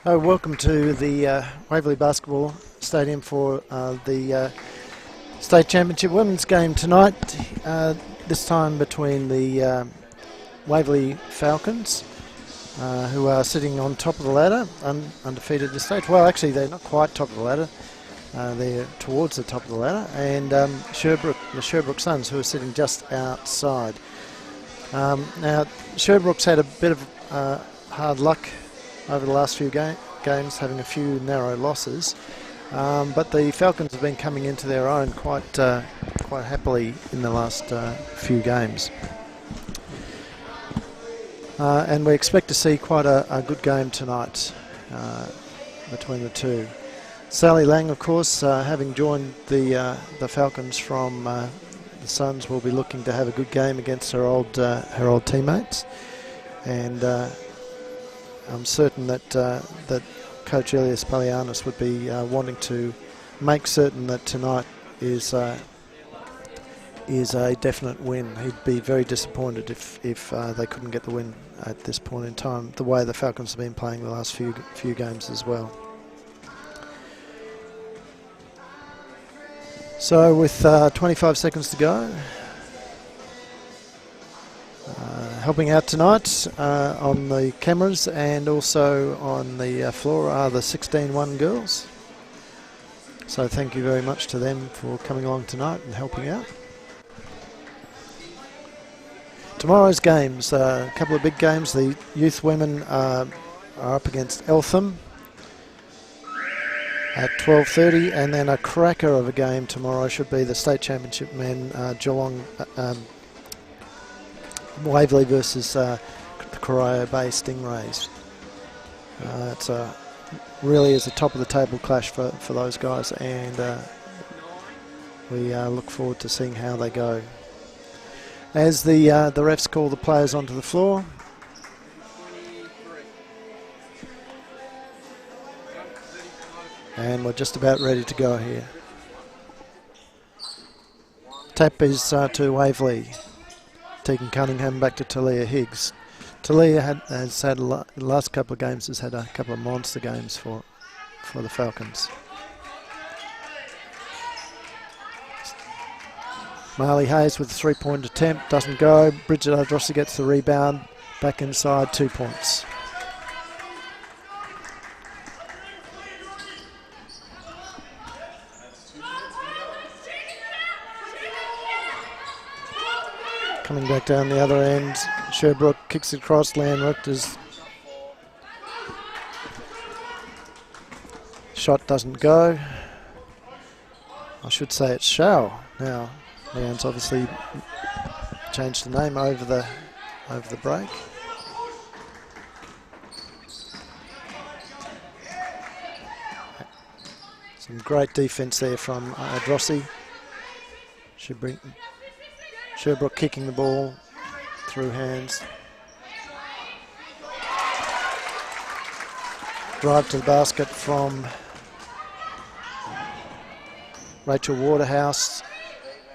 Oh, welcome to the Waverley Basketball Stadium for the State Championship Women's game tonight. This time between the Waverley Falcons, who are sitting on top of the ladder, undefeated at this stage. Well, actually, they're not quite top of the ladder. They're towards the top of the ladder. And Sherbrooke, the Sherbrooke Suns, who are sitting just outside. Now, Sherbrooke's had a bit of hard luck over the last few games, having a few narrow losses, but the Falcons have been coming into their own quite happily in the last few games, and we expect to see quite a good game tonight between the two. Sally Lang, of course, having joined the Falcons from the Suns, will be looking to have a good game against her old teammates, and I'm certain that that Coach Elias Palianis would be wanting to make certain that tonight is a definite win. He'd be very disappointed if they couldn't get the win at this point in time, the way the Falcons have been playing the last few games as well. So with 25 seconds to go, helping out tonight on the cameras and also on the floor are the 16-1 girls. So thank you very much to them for coming along tonight and helping out. Tomorrow's games, a couple of big games. The youth women are up against Eltham at 12:30, and then a cracker of a game tomorrow should be the state championship men, Geelong. Waverley versus the Corio Bay Stingrays. It's really is a top of the table clash for those guys, and we look forward to seeing how they go. As the refs call the players onto the floor, and we're just about ready to go here. Tap is to Waverley. Tegan Cunningham back to Talia Higgs. Talia has had the last couple of games has had a couple of monster games for the Falcons. Marley Hayes with a 3-point attempt, doesn't go. Bridget Ardrossi gets the rebound, back inside, 2 points. Coming back down the other end, Sherbrooke kicks it across, Leanne Richter's shot doesn't go. I should say it's Shao now. Leanne's obviously changed the name over the break. Some great defence there from Ardrossi. Sherbrooke kicking the ball through hands. Drive to the basket from Rachel Waterhouse.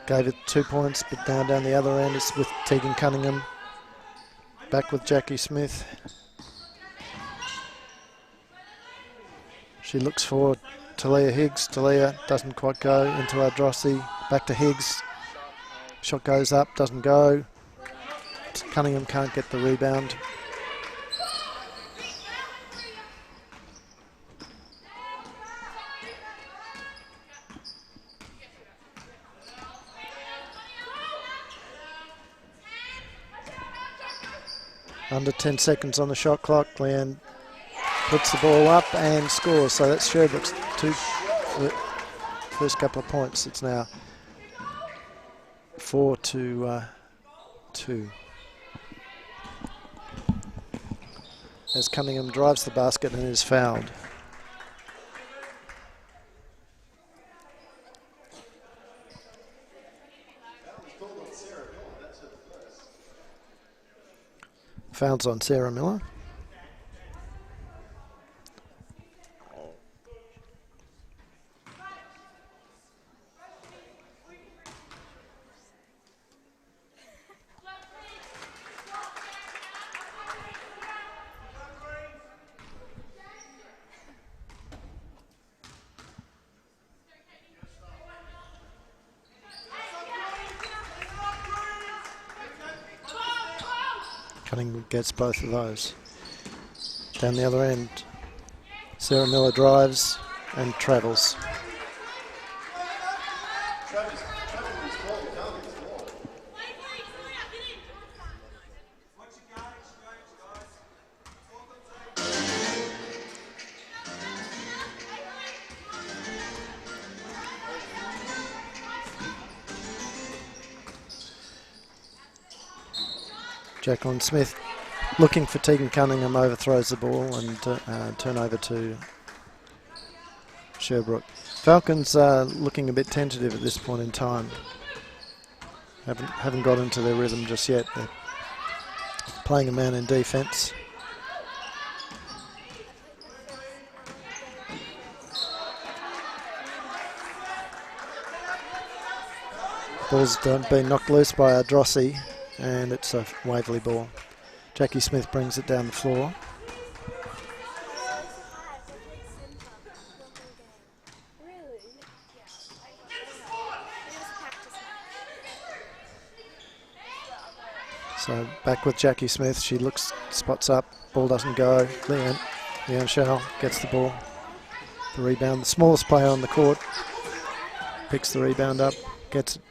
Gave it 2 points, but down the other end it's with Tegan Cunningham. Back with Jackie Smith. She looks for Talia Higgs. Talia doesn't quite go into Ardrossi. Back to Higgs. Shot goes up, doesn't go. Cunningham can't get the rebound. Under 10 seconds on the shot clock. Leanne puts the ball up and scores. So that's Sherbrooke's first couple of points. It's now 4-2. As Cunningham drives the basket and is fouled. Fouls on Sarah Miller. Cunningham gets both of those. Down the other end, Sarah Miller drives and travels. Jacqueline Smith looking for Tegan Cunningham, overthrows the ball and turn over to Sherbrooke. Falcons looking a bit tentative at this point in time. Haven't got into their rhythm just yet. They're playing a man in defence. Ball's been knocked loose by Drossi, and it's a Waverley ball. Jackie Smith brings it down the floor. So back with Jackie Smith. She looks, spots up, ball doesn't go. Leanne Shell gets the ball. The rebound, the smallest player on the court, picks the rebound up, gets it.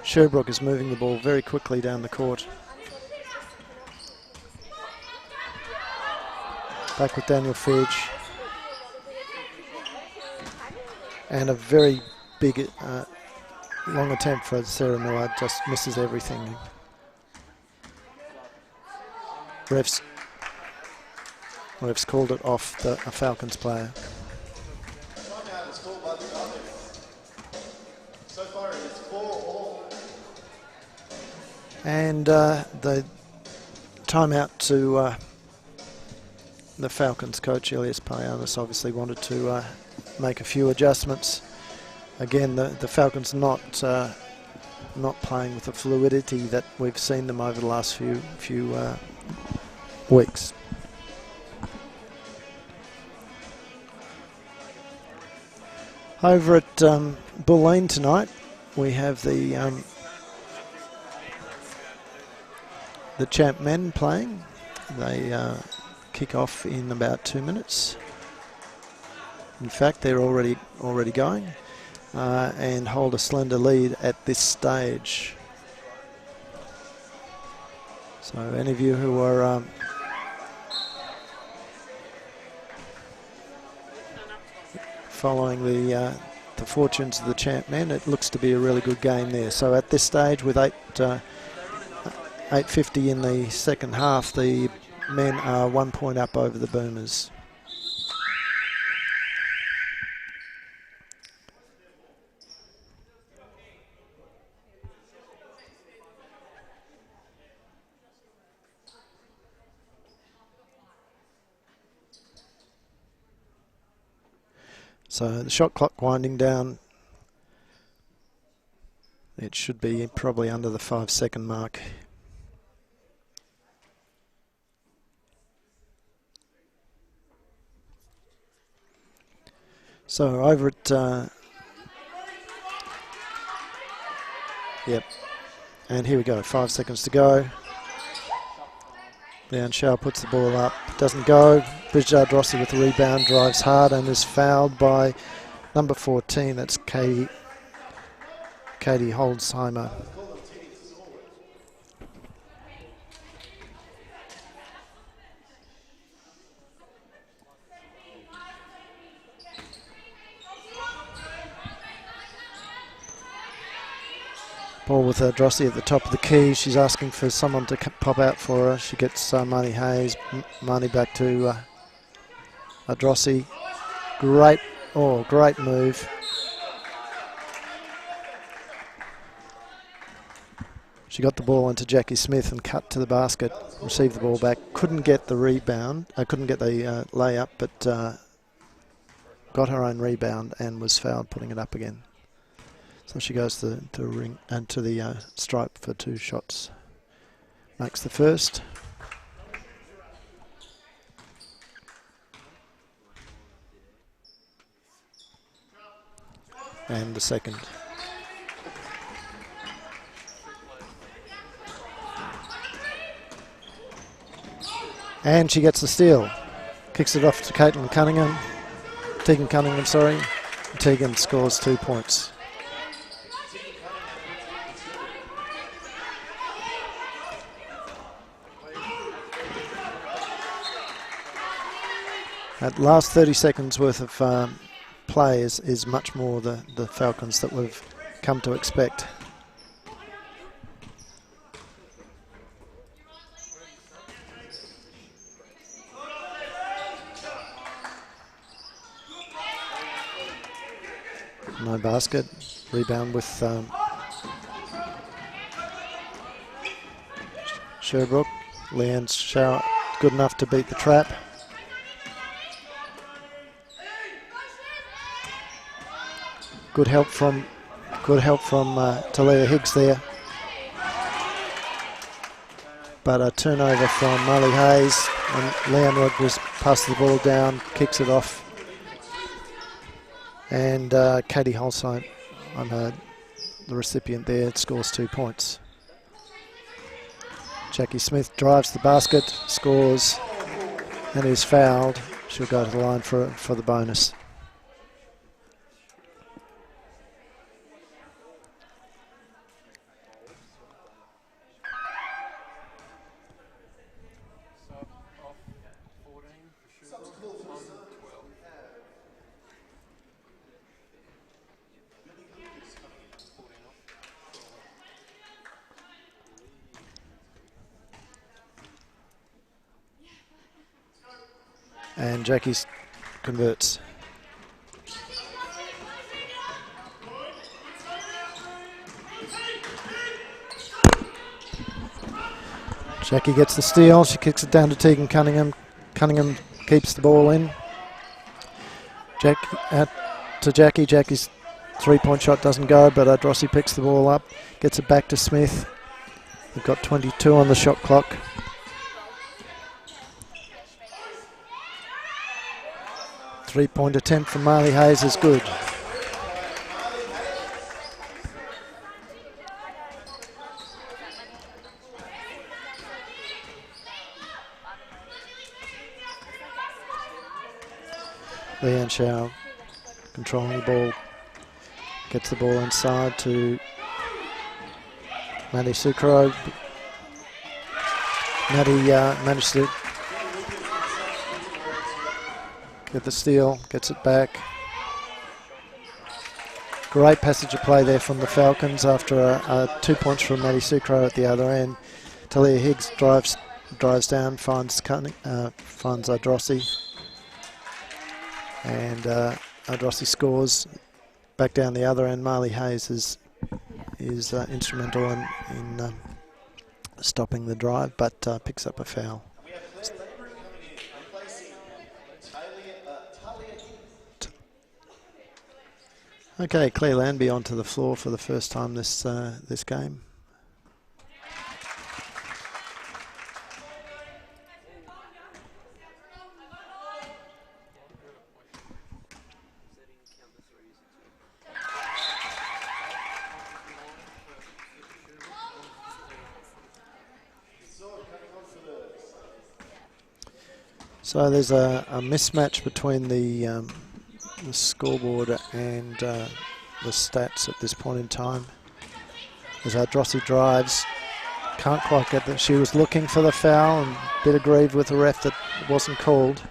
Sherbrooke is moving the ball very quickly down the court. Back with Daniel Fidge. And a very big long attempt for Sarah Miller, just misses everything. Refs called it off a Falcons player. And the timeout to the Falcons coach, Elias Paianis, obviously wanted to make a few adjustments. Again, the Falcons not playing with the fluidity that we've seen them over the last few weeks. Over at Bull Lane tonight, we have the champ men playing. They kick off in about 2 minutes. In fact, they're already going and hold a slender lead at this stage. So any of you who are following the fortunes of the champ men, it looks to be a really good game there. So at this stage, with 8:50 in the second half, the men are 1 point up over the Boomers. So the shot clock winding down. It should be probably under the 5-second mark. So over at, yep, and here we go, 5 seconds to go. Leanne Shell puts the ball up, doesn't go. Bridget Drossi with the rebound, drives hard and is fouled by number 14, that's Katie Holdsheimer. Ball with Drossi at the top of the key. She's asking for someone to pop out for her. She gets Marnie Hayes. Marnie back to Drossi. Great move. She got the ball into Jackie Smith and cut to the basket. Received the ball back. Couldn't get the rebound. Couldn't get the layup, but got her own rebound and was fouled, putting it up again. So she goes to the ring and to the stripe for 2 shots. Makes the first. And the second. And she gets the steal. Kicks it off to Tegan Cunningham, sorry. Tegan scores 2 points. That last 30 seconds worth of play is much more the Falcons that we've come to expect. No basket. Rebound with Sherbrooke. Leanne's shower good enough to beat the trap. Good help from Talia Higgs there. But a turnover from Molly Hayes, and Leanne Rogers passes the ball down, kicks it off. And Katie Holstein, the recipient there, scores 2 points. Jackie Smith drives the basket, scores, and is fouled. She'll go to the line for the bonus. And Jackie's converts. Jackie gets the steal. She kicks it down to Tegan Cunningham. Cunningham keeps the ball in. Out to Jackie. Jackie's three-point shot doesn't go, but Drossi picks the ball up, gets it back to Smith. We've got 22 on the shot clock. Three-point attempt from Marley Hayes is good. Leanne Shaw controlling the ball, gets the ball inside to Maddie Sucro. Maddie managed to get the steal, gets it back. Great passage of play there from the Falcons after 2 points from Maddie Sucro at the other end. Talia Higgs drives down, finds Drossi. And Drossi scores back down the other end. Marley Hayes is instrumental in stopping the drive, but picks up a foul. Okay, Claire Landby onto the floor for the first time this game. So there's a mismatch between the scoreboard and the stats at this point in time. As Drossi drives, can't quite get that. She was looking for the foul and a bit aggrieved with the ref that it wasn't called.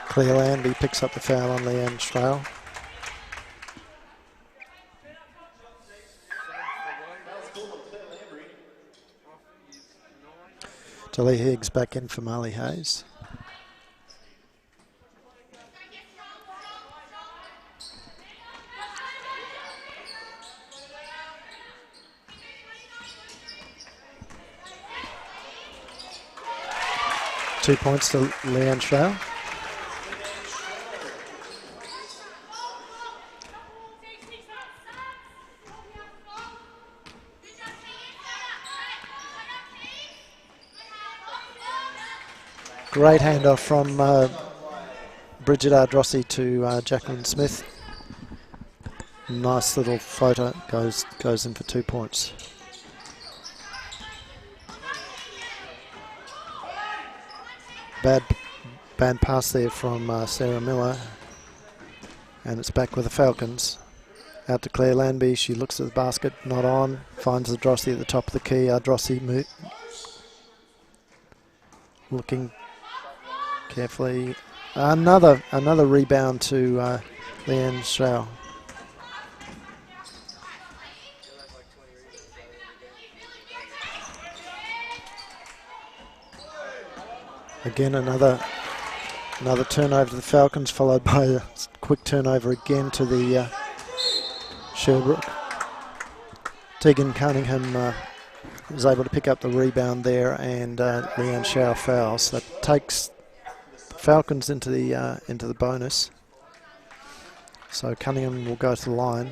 Claire Landby picks up the foul on Leanne Strail. Talia Higgs back in for Marley Hayes. Two points to Leanne Strail. Great handoff from Bridget Drossi to Jacqueline Smith. Nice little floater, goes in for 2 points. Bad pass there from Sarah Miller, and it's back with the Falcons. Out to Claire Lanby, she looks at the basket, not on, finds the Drossi at the top of the key. Drossi looking carefully. Another rebound to Leanne Schau. Again, another turnover to the Falcons, followed by a quick turnover again to the Sherbrooke. Tegan Cunningham was able to pick up the rebound there, and Leanne Schau fouls. That takes the Falcons into the bonus. So Cunningham will go to the line.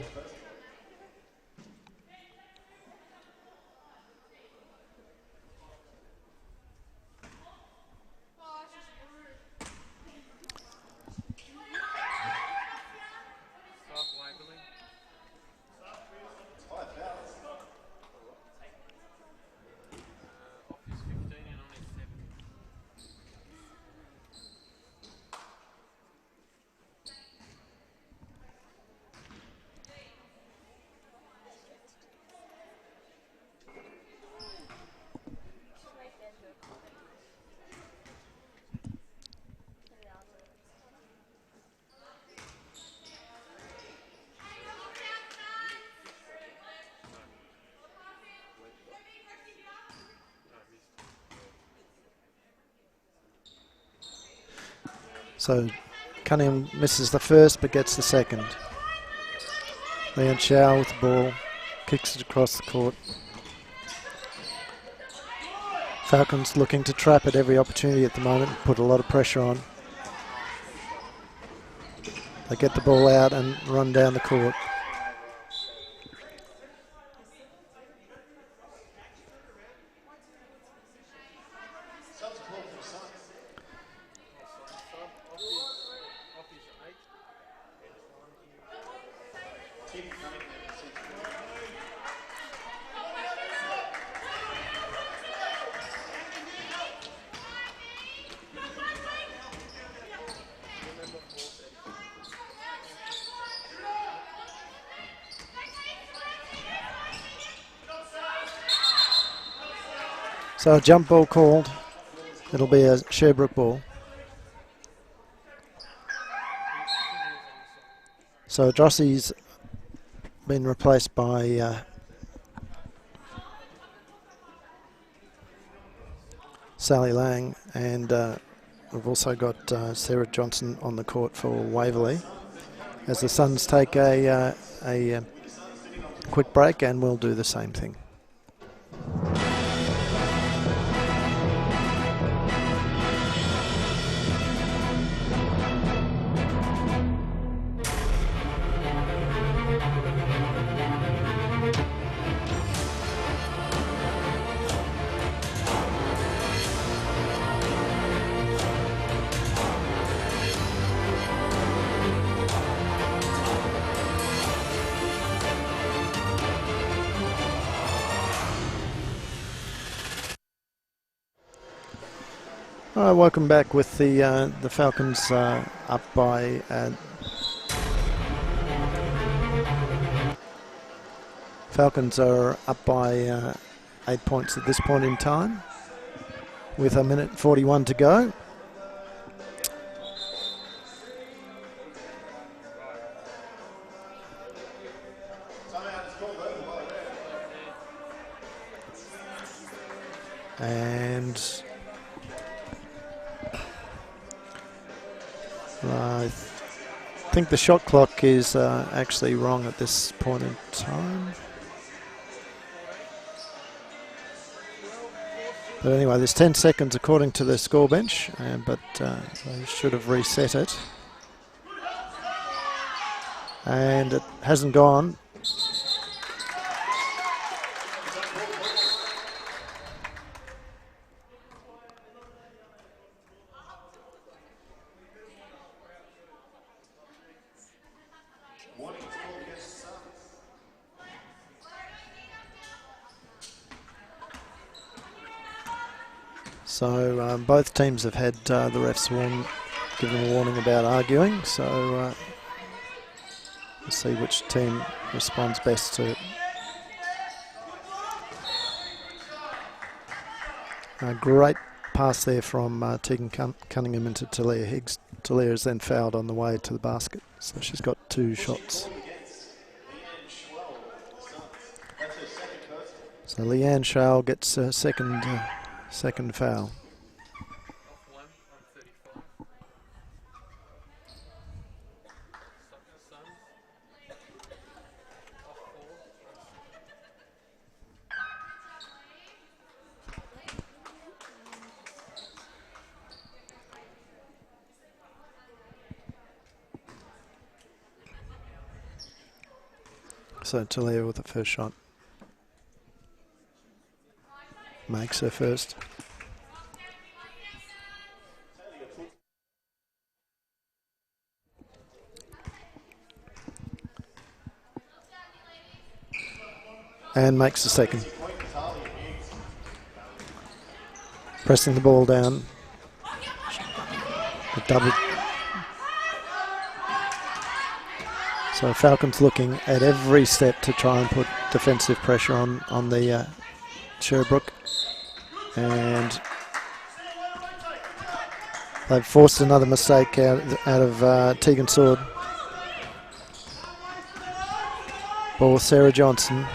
So Cunningham misses the first but gets the second. Leanne Schau with the ball, kicks it across the court. Falcons looking to trap at every opportunity at the moment, put a lot of pressure on. They get the ball out and run down the court. So a jump ball called. It'll be a Sherbrooke ball. So Drossi's been replaced by Sally Lang, and we've also got Sarah Johnson on the court for Waverley. As the Suns take a quick break, and we'll do the same thing. All right, welcome back with the Falcons up by Falcons are up by 8 points at this point in time, with 1:41 to go. And I think the shot clock is actually wrong at this point in time. But anyway, there's 10 seconds according to the score bench, but they should have reset it. And it hasn't gone. So both teams have had the refs give them a warning about arguing, so we'll see which team responds best to it. A great pass there from Tegan Cunningham into Talia Higgs. Talia is then fouled on the way to the basket, so she's got 2 shots. So Leanne Schall gets a second foul. So Talia with the first shot. Makes her first. And makes the second. Pressing the ball down. A double. So Falcons looking at every step to try and put defensive pressure on the Sherbrooke, and they've forced another mistake out of Tegan Sword. Ball with Sarah Johnson.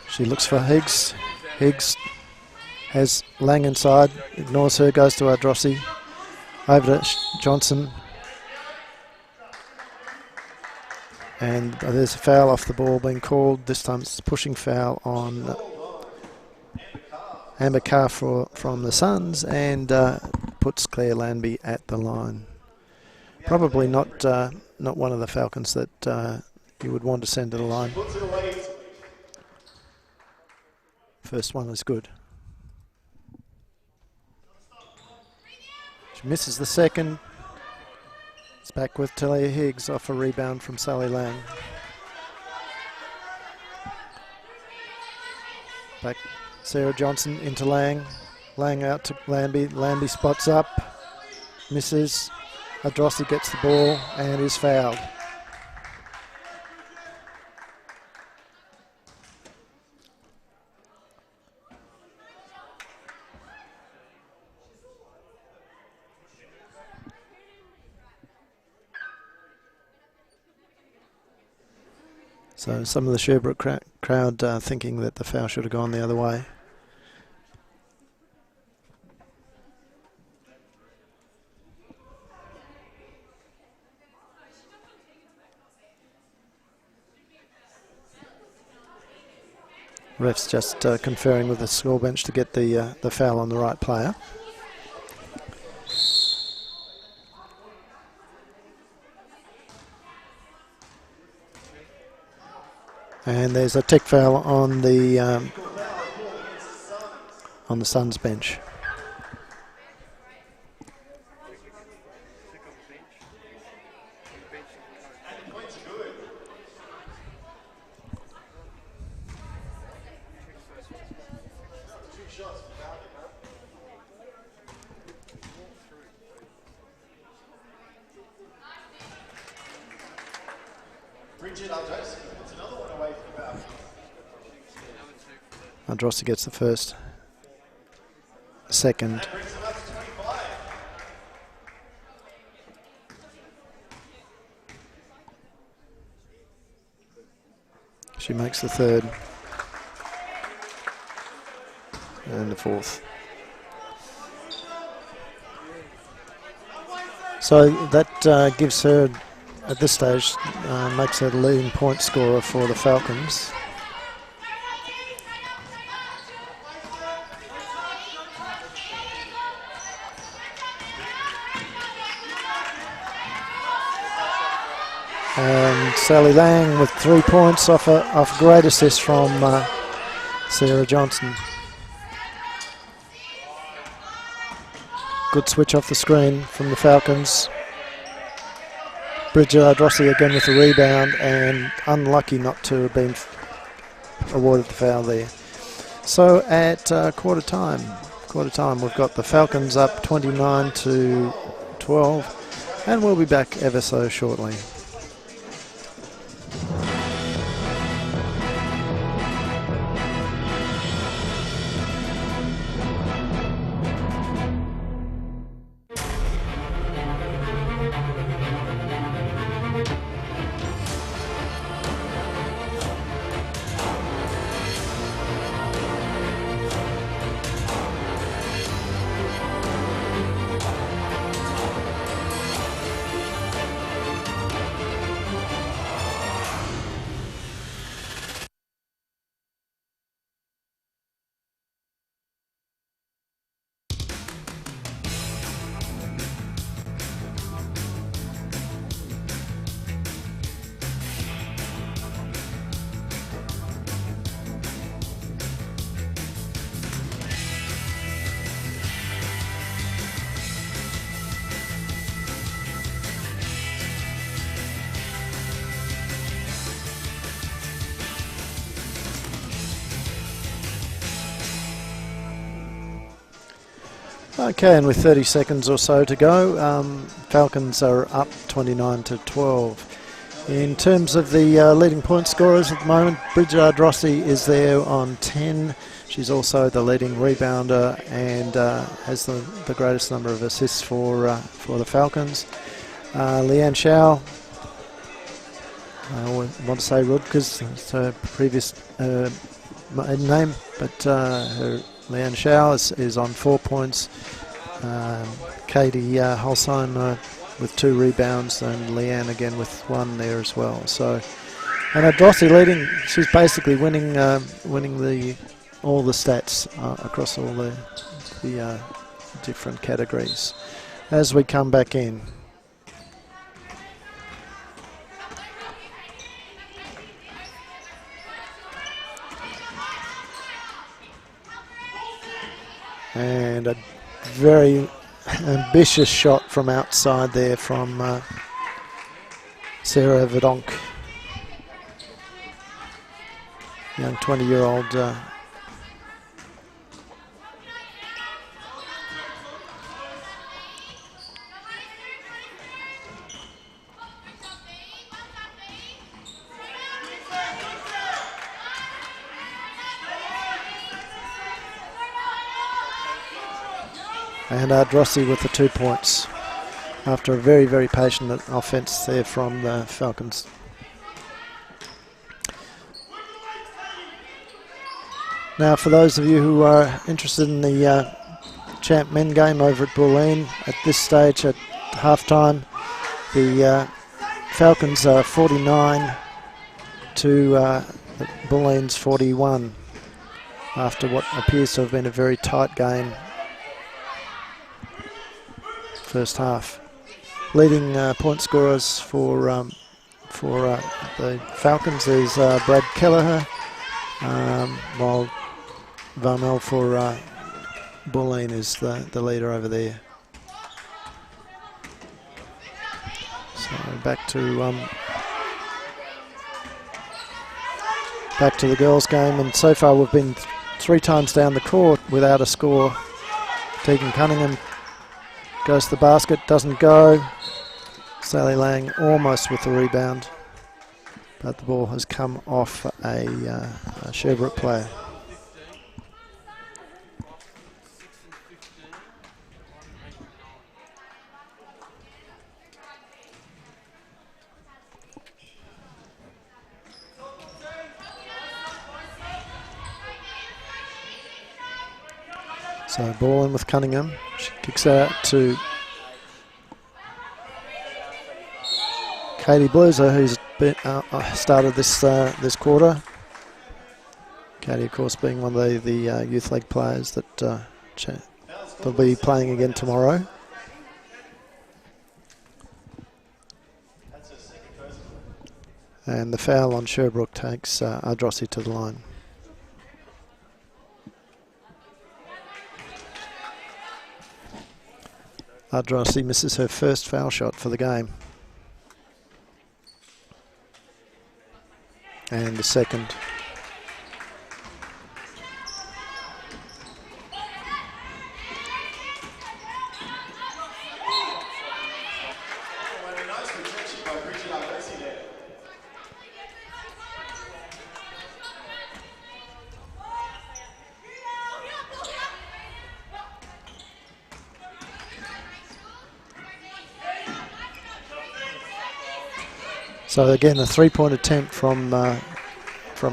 She looks for Higgs. Higgs has Lang inside, ignores her, goes to Ardrossi. Over to Johnson. And there's a foul off the ball being called. This time it's a pushing foul on Amber Carr from the Suns, and puts Claire Lanby at the line. Probably not one of the Falcons that you would want to send to the line. First one is good. She misses the second. It's back with Talia Higgs off a rebound from Sally Lang. Back Sarah Johnson into Lang. Lang out to Lanby. Lanby spots up. Misses. Ardrossi gets the ball and is fouled. So some of the Sherbrooke crowd thinking that the foul should have gone the other way. Ref's just conferring with the score bench to get the foul on the right player. And there's a tech foul on the Suns bench. Ardrossi gets the first, second. She makes the third and the fourth. So that gives her, at this stage, makes her the leading point scorer for the Falcons. And Sally Lang with 3 points off a great assist from Sarah Johnson. Good switch off the screen from the Falcons. Bridget Ardrossi again with the rebound, and unlucky not to have been awarded the foul there. So at quarter time, quarter time. We've got the Falcons up 29-12, and we'll be back ever so shortly. Okay, and with 30 seconds or so to go, Falcons are up 29-12. In terms of the leading point scorers at the moment, Bridget Ardrossi is there on 10. She's also the leading rebounder and has the greatest number of assists for the Falcons. Leanne Schau, I want to say Rudkes, it's her previous maiden name, but her Leanne Schau is on 4 points. Katie Holzheimer with 2 rebounds, and Leanne again with 1 there as well. So, and Ardrossi leading, she's basically winning all the stats across all the different categories. As we come back in. And a very ambitious shot from outside there from Sarah Verdonk, young 20-year-old. And Ardrossi with the 2 points after a very, very patient offence there from the Falcons. Now, for those of you who are interested in the champ men game over at Bulleen, at this stage at halftime, the Falcons are 49 to Bulleen's 41 after what appears to have been a very tight game. First half. Leading point scorers for the Falcons is Brad Kelleher, while Varmel for Bulleen is the leader over there. So back to the girls' game, and so far we've been 3 times down the court without a score. Tegan Cunningham goes to the basket, doesn't go. Sally Lang almost with the rebound, but the ball has come off a Sherbrooke player. So ball in with Cunningham. She kicks out to Katie Bluser, who's been, started this quarter. Katie, of course, being one of the youth league players that they'll be playing again tomorrow. And the foul on Sherbrooke takes Ardrossi to the line. Ardrossi misses her first foul shot for the game. And the second. So again, a 3-point attempt from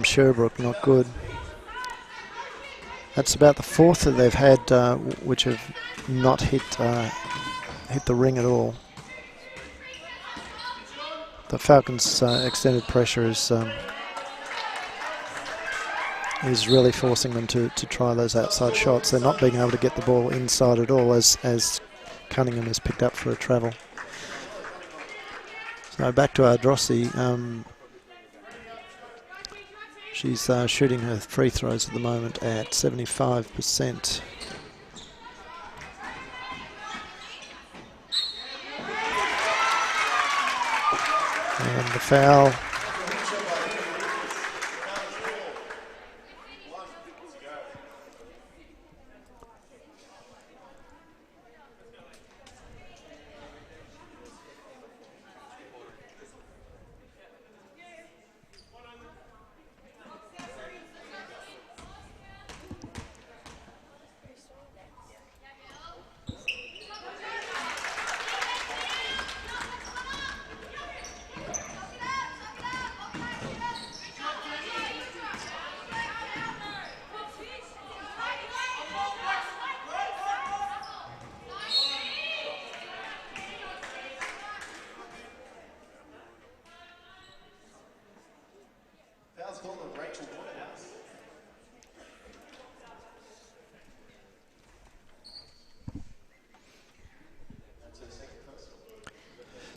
Sherbrooke, not good. That's about the fourth that they've had, which have not hit the ring at all. The Falcons' extended pressure is really forcing them to try those outside shots. They're not being able to get the ball inside at all as Cunningham is picked up for a travel. So back to Ardrossi. She's shooting her free throws at the moment at 75%. And the foul.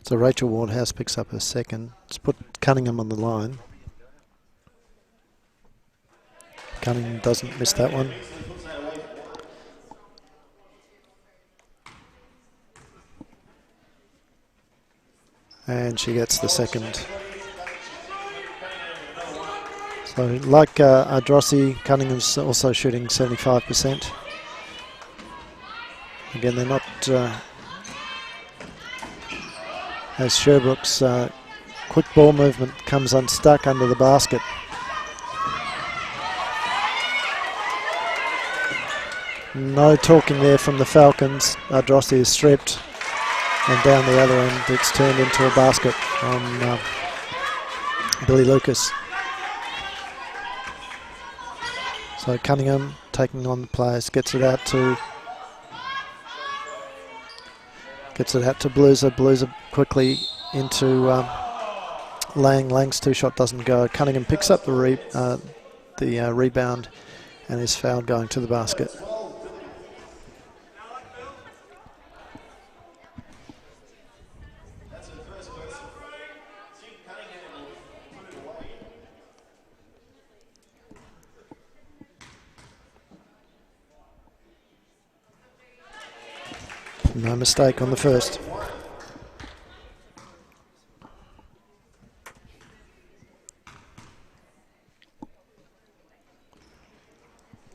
So Rachel Wardhouse picks up her second. Let's put Cunningham on the line. Cunningham doesn't miss that one. And she gets the second. So like Ardrossi, Cunningham's also shooting 75%. Again, they're not... as Sherbrooke's quick ball movement comes unstuck under the basket. No talking there from the Falcons. Ardrossi is stripped, and down the other end it's turned into a basket on Billy Lucas. So Cunningham taking on the players, gets it out to Blueser. Blueser quickly into Lang. Lang's two-shot doesn't go. Cunningham picks up the rebound and is fouled going to the basket. No mistake on the first.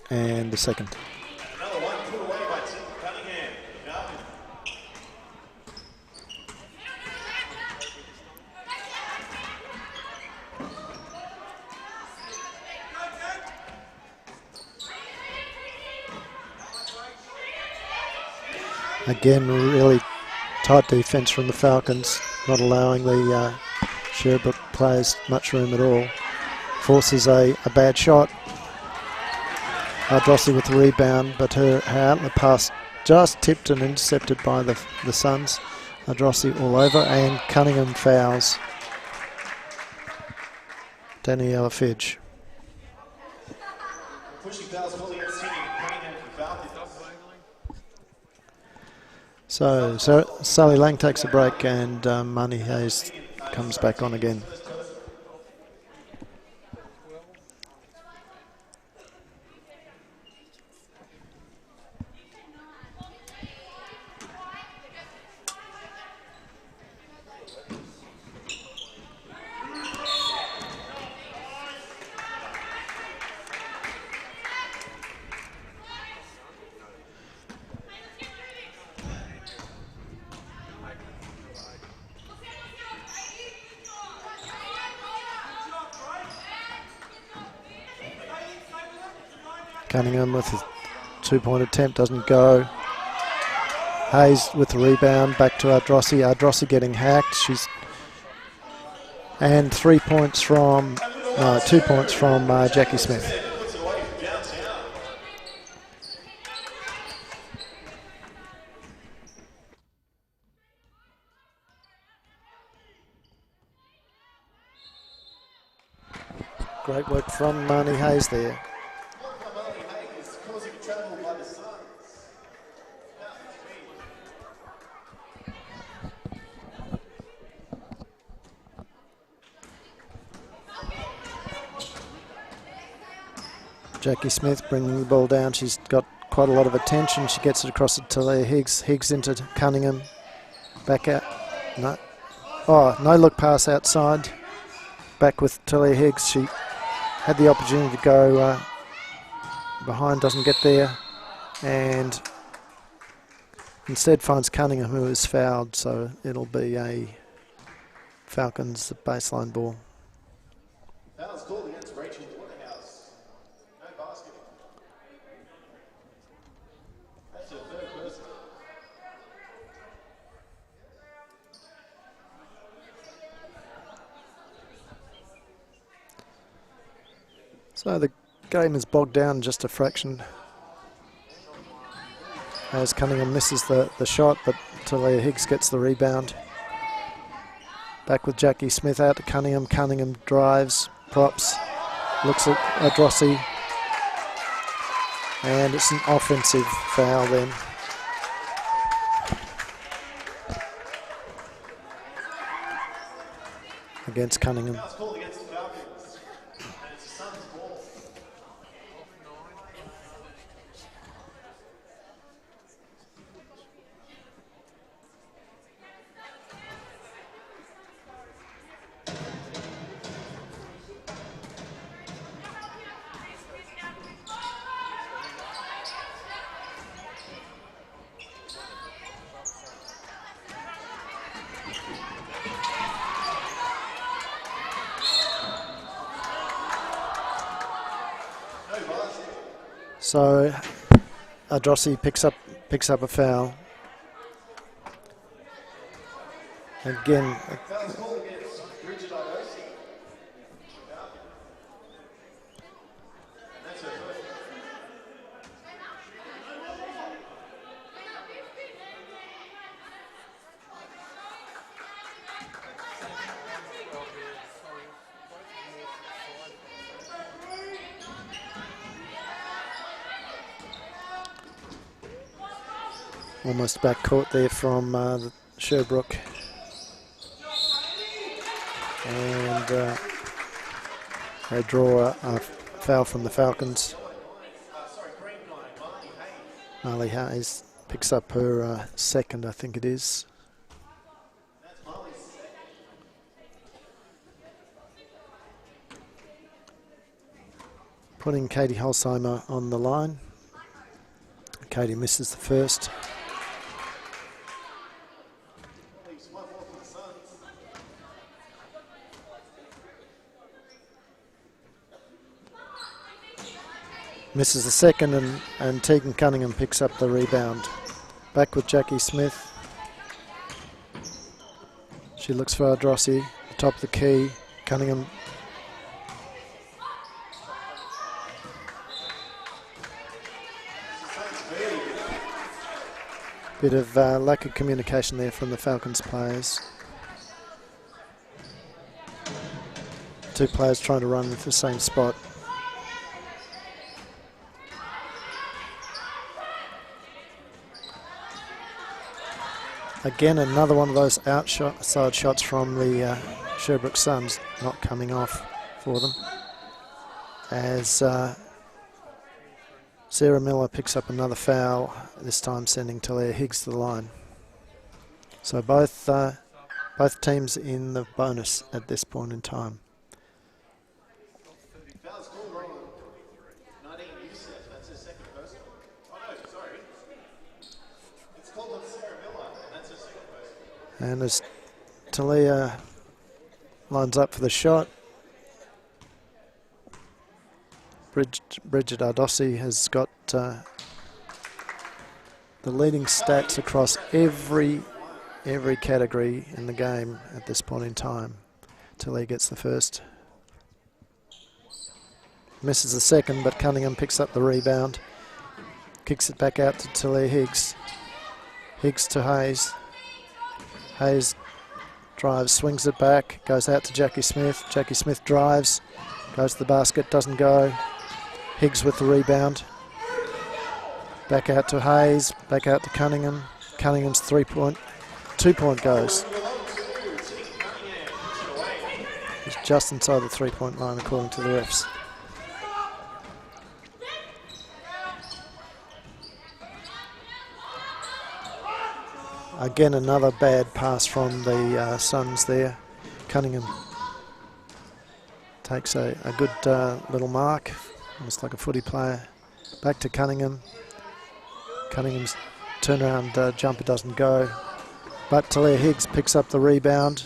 And the second. Another one put away by Tim Cunningham. Again, really tight defence from the Falcons, not allowing the Sherbrooke players much room at all. Forces a bad shot. Ardrossi with the rebound, but her outlet pass just tipped and intercepted by the Suns. Ardrossi all over, and Cunningham fouls Daniela Fidge. Pushing fouls calling out Sydney. Cunningham for foul. So Sally Lang takes a break, and Marnie Hayes comes back on again. Cunningham with a two-point attempt, doesn't go. Hayes with the rebound, back to Ardrossi. Ardrossi getting hacked. And 2 points from Jackie Smith. Puts it away from downtown. Great work from Marnie Hayes there. Hayes causing trouble by the Suns. Jackie Smith bringing the ball down. She's got quite a lot of attention. She gets it across to Talia Higgs. Higgs into Cunningham. Back out. No. Oh, no look pass outside. Back with Talia Higgs. She had the opportunity to go behind, doesn't get there. And instead finds Cunningham, who is fouled. So it'll be a Falcons baseline ball. Foul's called against Rachel Waterhouse. No basket. That's her third person. So the game is bogged down just a fraction as Cunningham misses the shot, but Talia Higgs gets the rebound. Back with Jackie Smith out to Cunningham. Cunningham drives, props, looks at Adrossi, and it's an offensive foul then. Against Cunningham. Foul's called against the Falcons. And it's the Suns' ball. So Adrossi picks up a foul. Again, Foul's called against Richard Idosi. And that's her first. almost back court there from Sherbrooke. And they draw a foul from the Falcons. Marley Hayes picks up her second, I think it is. Putting Katie Holsheimer on the line. Katie misses the first. Misses the second, and Tegan Cunningham picks up the rebound. Back with Jackie Smith. She looks for Adrossi, top of the key. Cunningham bit of lack of communication there from the Falcons players. Two players trying to run into the same spot. Again, another one of those outside shots from the Sherbrooke Suns, not coming off for them. As Sarah Miller picks up another foul, this time sending Talia Higgs to the line. So both teams in the bonus at this point in time. Foul's called wrong. Nadine Youssef, that's his second person. Oh no, sorry. It's called on Sarah Miller, and that's her second person. And as Talia lines up for the shot, Bridget Ardossi has got the leading stats across every category in the game at this point in time. till he gets the first. Misses the second, but Cunningham picks up the rebound. Kicks it back out to Talia Higgs. Higgs to Hayes. Hayes drives, swings it back, goes out to Jackie Smith. Jackie Smith drives, goes to the basket, doesn't go. Higgs with the rebound. Back out to Hayes, back out to Cunningham. Cunningham's 2-point goes. He's just inside the 3-point line according to the refs. Again, another bad pass from the Suns there. Cunningham takes a good little mark, almost like a footy player. Back to Cunningham. Cunningham's turnaround jumper doesn't go, but Talia Higgs picks up the rebound,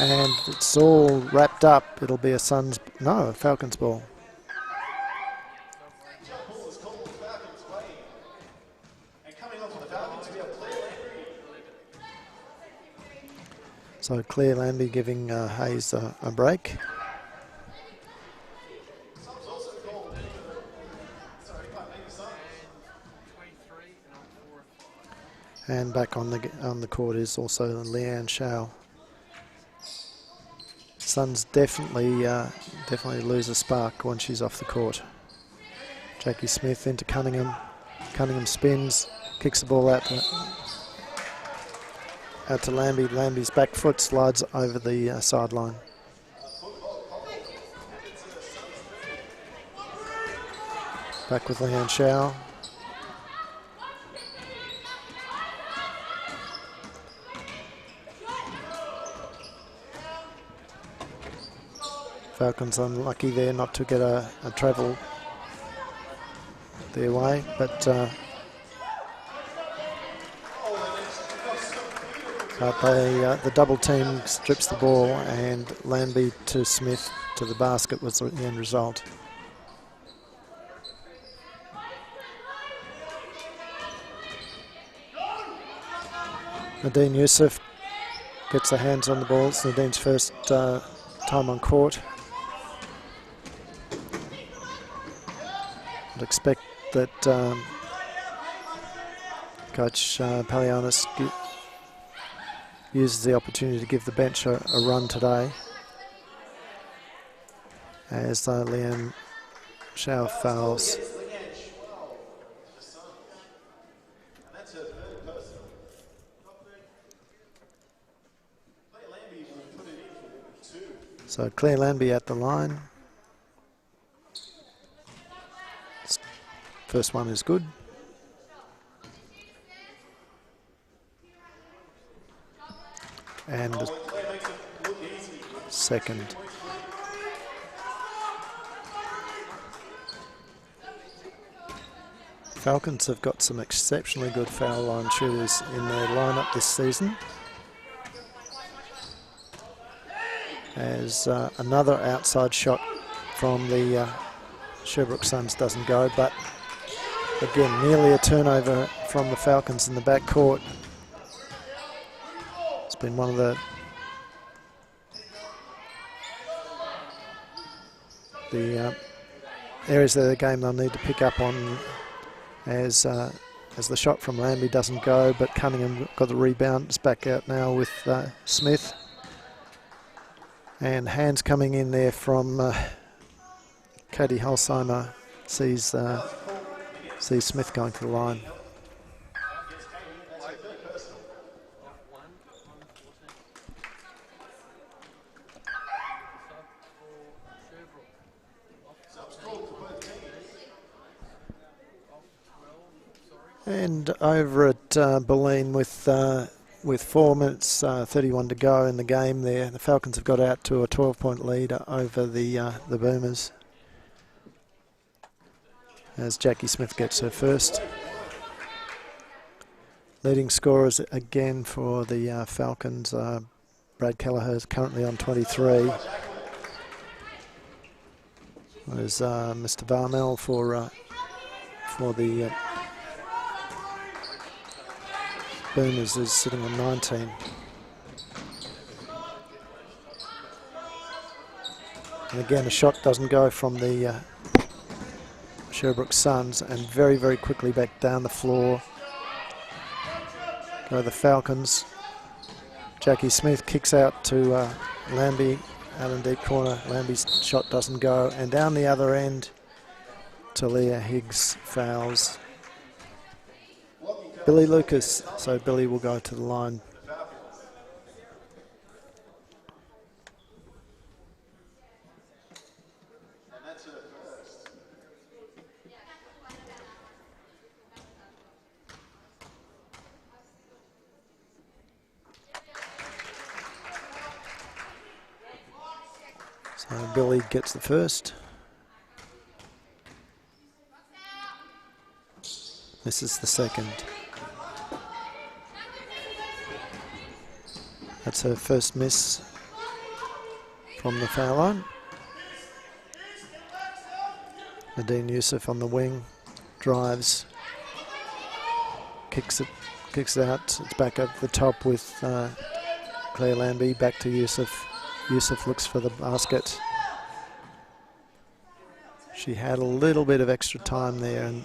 and it's all wrapped up. It'll be a Falcons ball. So Claire Lambie giving Hayes a break. And back on the court is also Leanne Shao. Suns definitely lose a spark when she's off the court. Jackie Smith into Cunningham. Cunningham spins, kicks the ball out to Lambie. Lambie's back foot slides over the sideline. Back with Leanne Shao. Falcons unlucky there not to get a travel their way, but the double team strips the ball, and Lambie to Smith to the basket was the end result. Nadine Youssef gets her hands on the ball. It's Nadine's first time on court. I'd expect that Coach Palianis uses the opportunity to give the bench a run today, as Leanne Shao fouls. So Claire Lambie at the line. First one is good. And the second. Falcons have got some exceptionally good foul line shooters in their lineup this season. As another outside shot from the Sherbrooke Suns doesn't go, but again, nearly a turnover from the Falcons in the backcourt. It's been one of the areas of the game they'll need to pick up on, as the shot from Lambie doesn't go, but Cunningham got the rebound. It's back out now with Smith. And hands coming in there from Katie Holsheimer. Sees Smith going to the line. And over at Bulleen with 4 minutes 31 to go in the game there, the Falcons have got out to a 12-point lead over the Boomers, as Jackie Smith gets her first. Leading scorers again for the Falcons, Brad Kelleher is currently on 23. There's Mr. Varmel for the Boomers is sitting on 19. And again, a shot doesn't go from the Sherbrooke Suns, and very, very quickly back down the floor go the Falcons. Jackie Smith kicks out to Lambie, out in deep corner. Lambie's shot doesn't go, and down the other end, Talia Higgs fouls Billy Lucas, so Billy will go to the line. So Billy gets the first. This is the second. That's her first miss from the foul line. Nadine Youssef on the wing, drives, kicks it out. It's back up the top with Claire Lambie, back to Youssef. Youssef looks for the basket. She had a little bit of extra time there and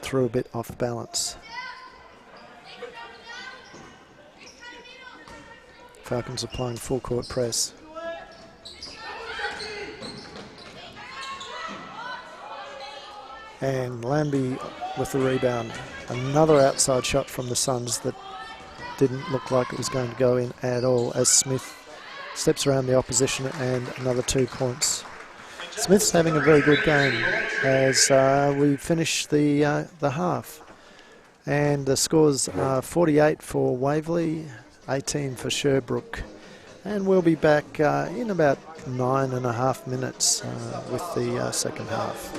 threw a bit off balance. Falcons applying full court press. And Lambie with the rebound. Another outside shot from the Suns that didn't look like it was going to go in at all, as Smith steps around the opposition, and another 2 points. Smith's having a very good game as we finish the half. And the scores are 48 for Waverley, 18 for Sherbrooke. And we'll be back in about 9.5 minutes with the second half.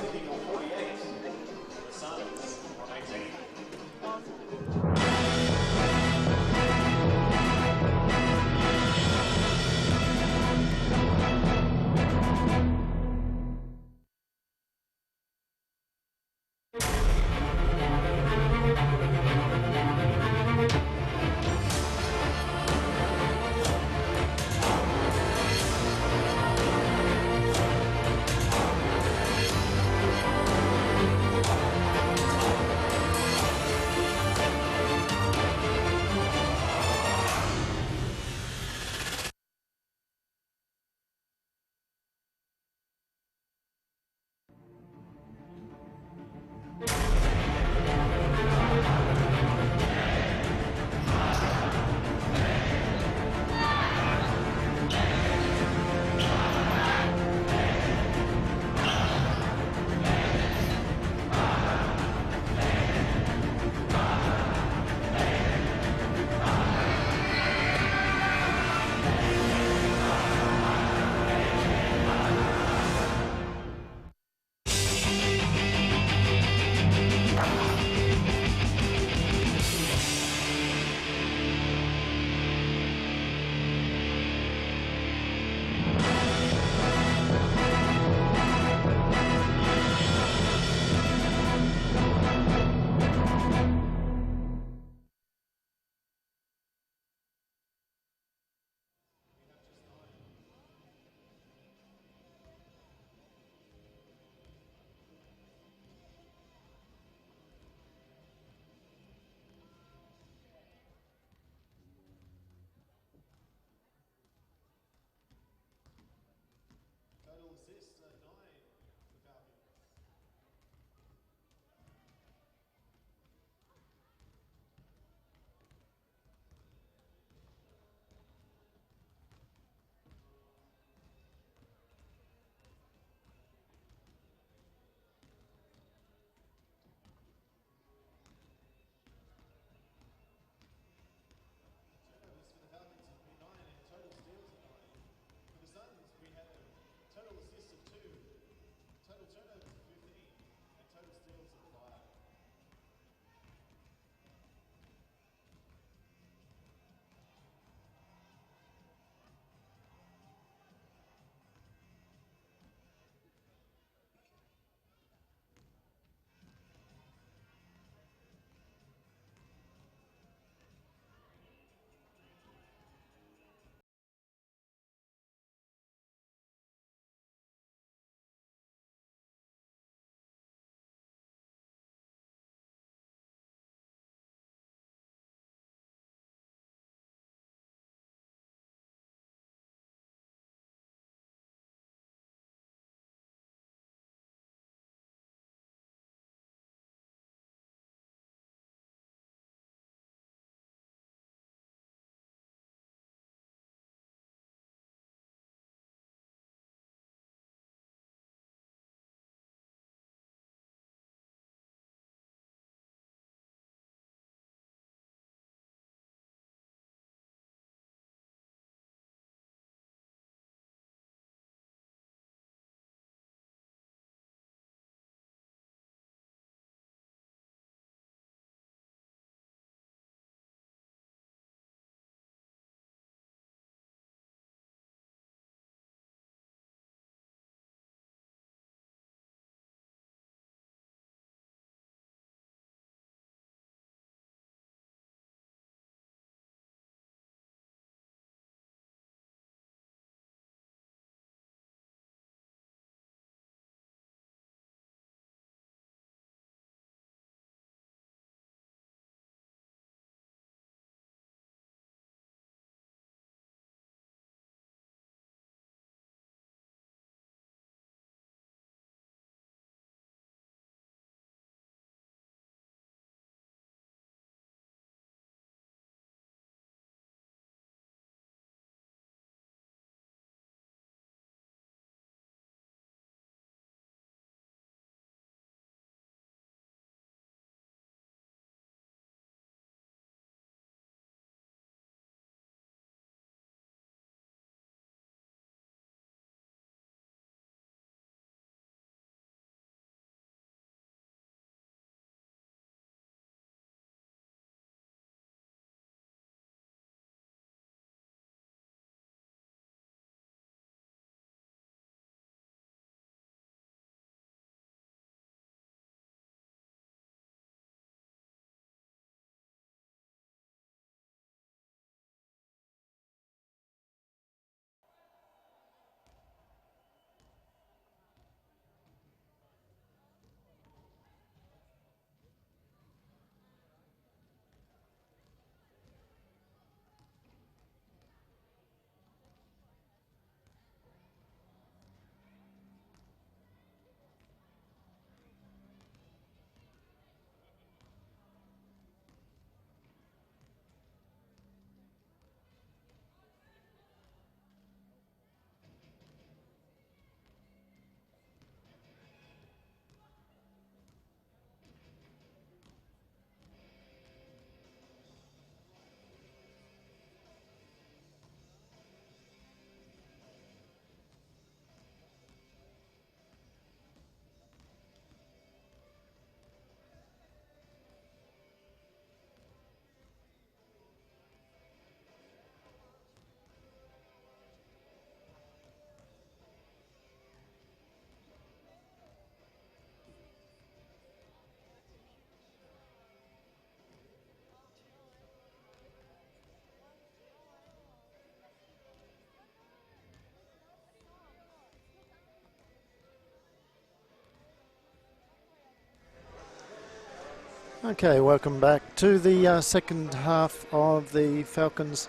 Okay, welcome back to the second half of the Falcons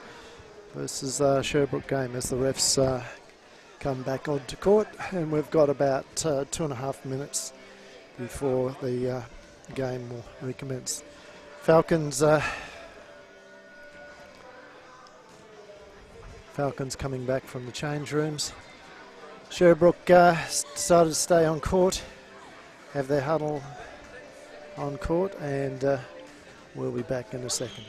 versus Sherbrooke game as the refs come back onto court, and we've got about 2.5 minutes before the game will recommence. Falcons coming back from the change rooms. Sherbrooke decided to stay on court, have their huddle on court, and we'll be back in a second.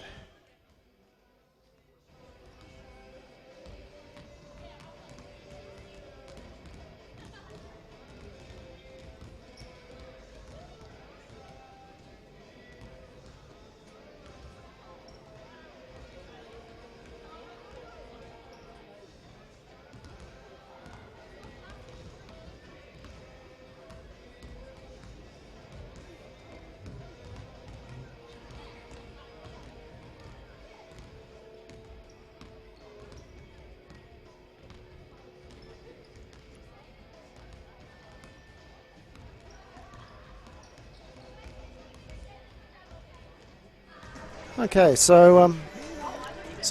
Okay, so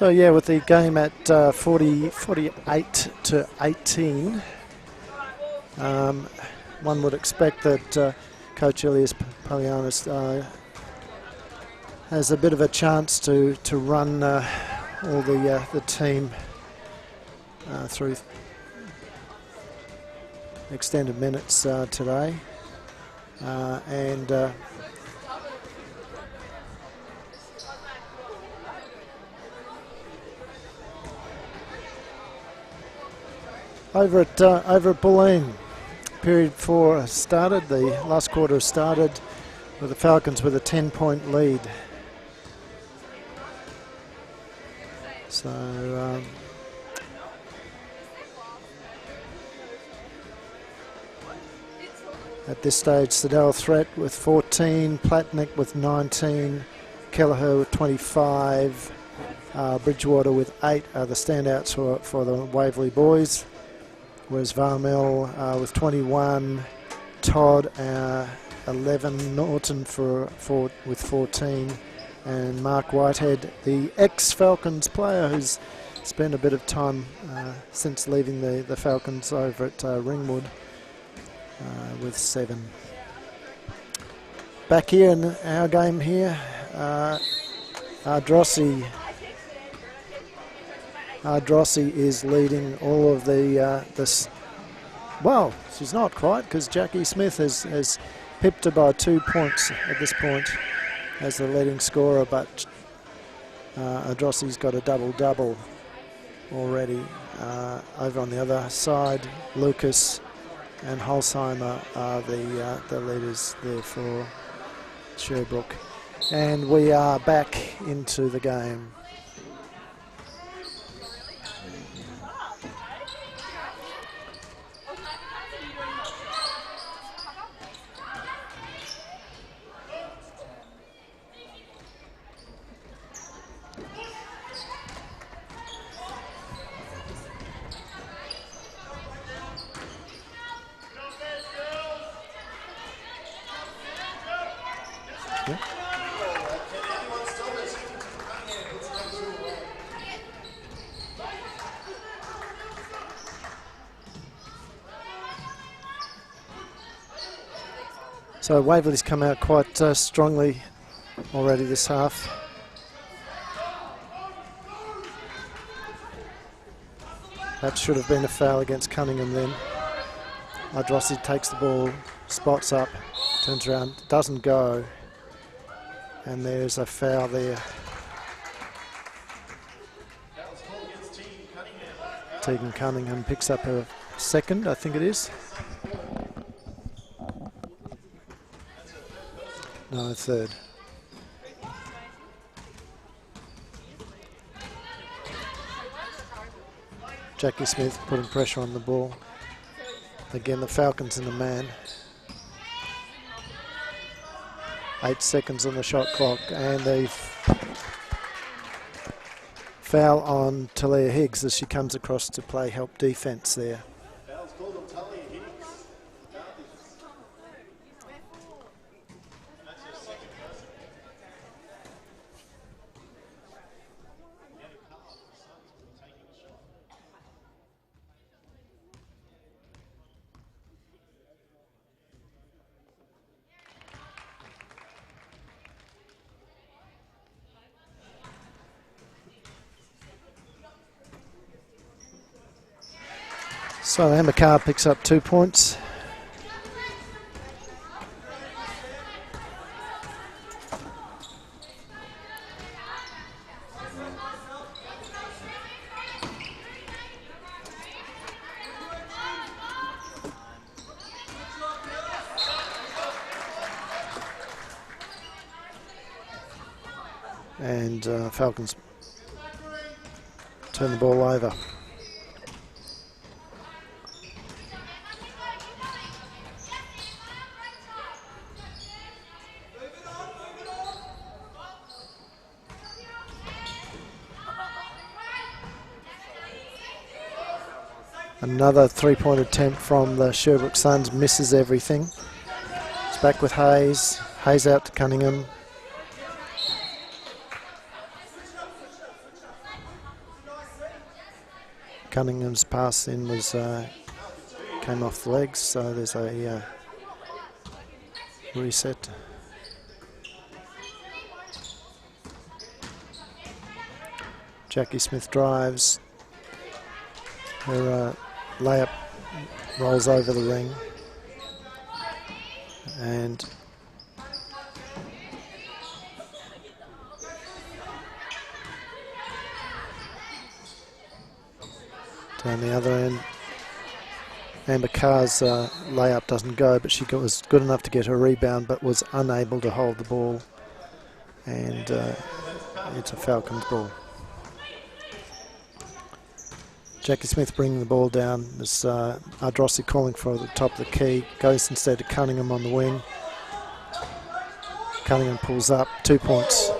yeah, with the game at 48 to 18, one would expect that Coach Ilias Palianis has a bit of a chance to run all the team through extended minutes today, and over at Bulleen, period 4 has started. The last quarter has started with the Falcons with a 10-point lead. So at this stage, Sedell Threat with 14, Platnick with 19, Kelleher with 25, Bridgewater with 8 are the standouts for the Waverley boys. Whereas Varmel with 21, Todd 11, Norton with 14, and Mark Whitehead, the ex-Falcons player who's spent a bit of time since leaving the Falcons over at Ringwood, with 7. Back here in our game here, Ardrossi is leading all of this. Well, she's not quite, because Jackie Smith has pipped her by 2 points at this point as the leading scorer, but Ardrossi's got a double-double already. Over on the other side, Lucas and Holsheimer are the leaders there for Sherbrooke. And we are back into the game. So Waverley's come out quite strongly already this half. That should have been a foul against Cunningham then. Ardrossi takes the ball, spots up, turns around, doesn't go, and there's a foul there. Tegan Cunningham picks up her second, I think it is. No, third. Jackie Smith putting pressure on the ball. Again, the Falcons in the man. 8 seconds on the shot clock, and they foul on Talia Higgs as she comes across to play help defence there. So Amber Carr picks up 2 points. And Falcons turn the ball over. Another 3-point attempt from the Sherbrooke Suns, misses everything. It's back with Hayes. Hayes out to Cunningham. Cunningham's pass in was came off the legs, so there's a reset. Jackie Smith drives. Her layup rolls over the ring. And down the other end, Amber Carr's layup doesn't go, but she was good enough to get her rebound, but was unable to hold the ball. And it's a Falcons ball. Jackie Smith bringing the ball down. There's Ardrossi calling for the top of the key. Goes instead to Cunningham on the wing. Cunningham pulls up, 2 points.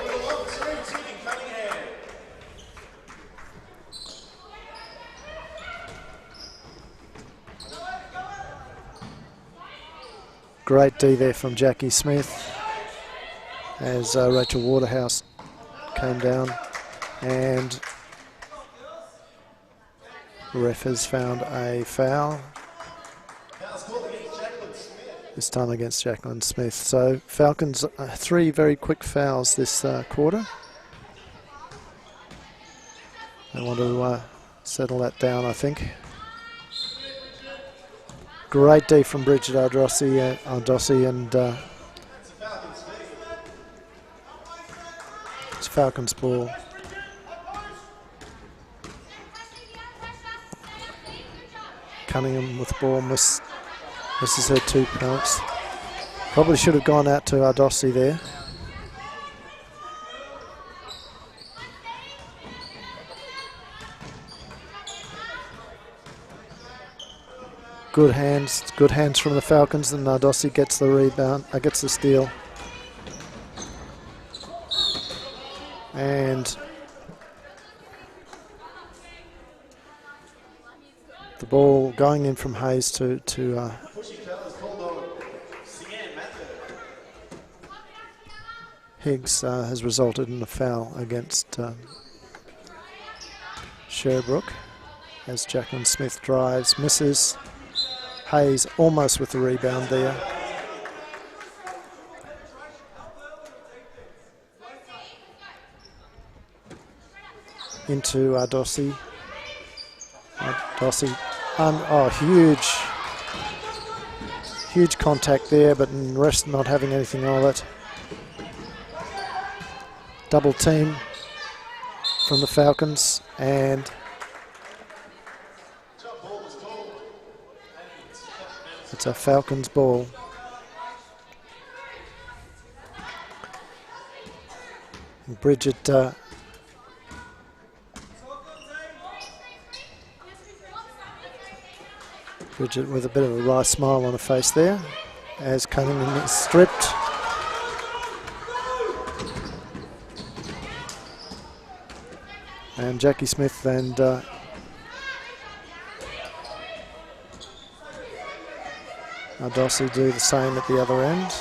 Great D there from Jackie Smith as Rachel Waterhouse came down, and the ref has found a foul. This time against Jacqueline Smith. So Falcons 3 very quick fouls this quarter. They want to settle that down, I think. Great D from Bridget Ardrossi and it's Falcons ball. Cunningham with the ball, misses her 2 points. Probably should have gone out to Ardrossi there. Good hands from the Falcons, and Ardrossi gets the rebound, gets the steal. And the ball going in from Hayes to Higgs has resulted in a foul against Sherbrooke as Jacqueline Smith drives, misses. Hayes almost with the rebound there. Into Ardrossi. Huge contact there, but rest not having anything of it. Double team from the Falcons, and it's a Falcons ball. And Bridget with a bit of a wry smile on her face there as Cunningham is stripped. And Jackie Smith and Ardrossi do the same at the other end.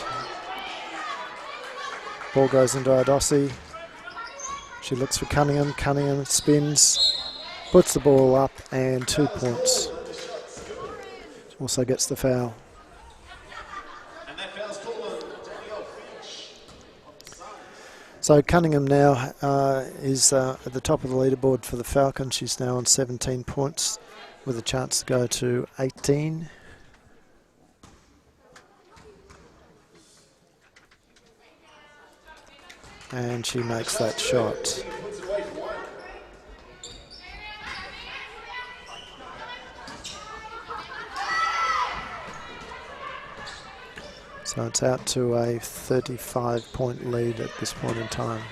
Ball goes into Ardrossi. She looks for Cunningham. Cunningham spins, puts the ball up, and 2 points. Also gets the foul. So Cunningham now is at the top of the leaderboard for the Falcons. She's now on 17 points. with a chance to go to 18. And she makes that shot. So it's out to a 35-point lead at this point in time.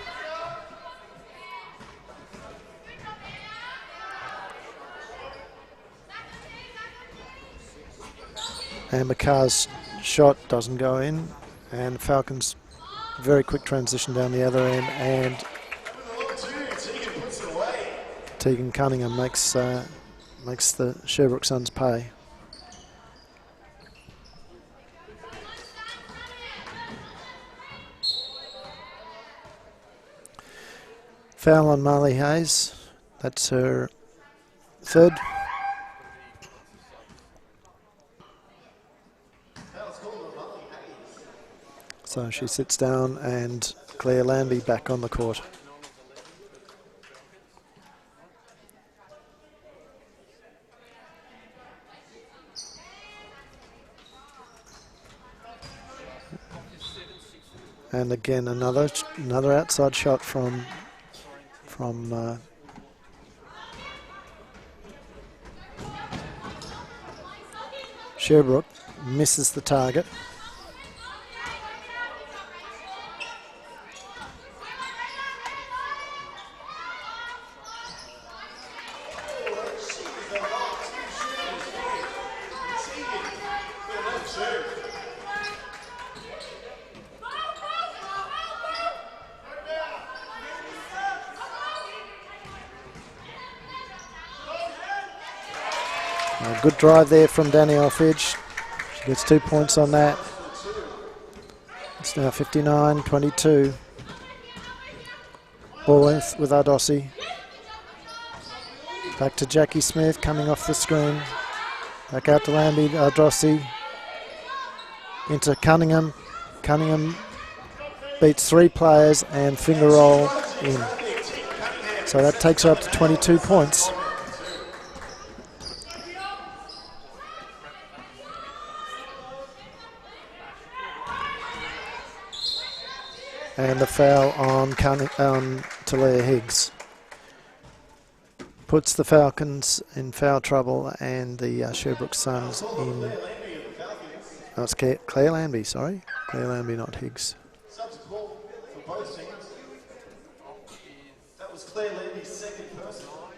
And McCarr's shot doesn't go in, and Falcons very quick transition down the other end, and Tegan Cunningham makes the Sherbrooke Suns pay. Foul on Marley Hayes. That's her third. So she sits down, and Claire Lambie back on the court. And again another outside shot from Sherbrooke, misses the target. A good drive there from Danny Alfidge. She gets 2 points on that. It's now 59-22. Ball length with Ardossi. Back to Jackie Smith coming off the screen. Back out to Lambie, Ardossi. Into Cunningham. Cunningham beats 3 players and finger roll in. So that takes her up to 22 points. And the foul on Talia Higgs puts the Falcons in foul trouble, and the Sherbrooke Suns in. Oh, it's Claire Lambie, sorry. Claire Lambie, not Higgs. Subsequent for both teams. That was Claire Lambie's second personal.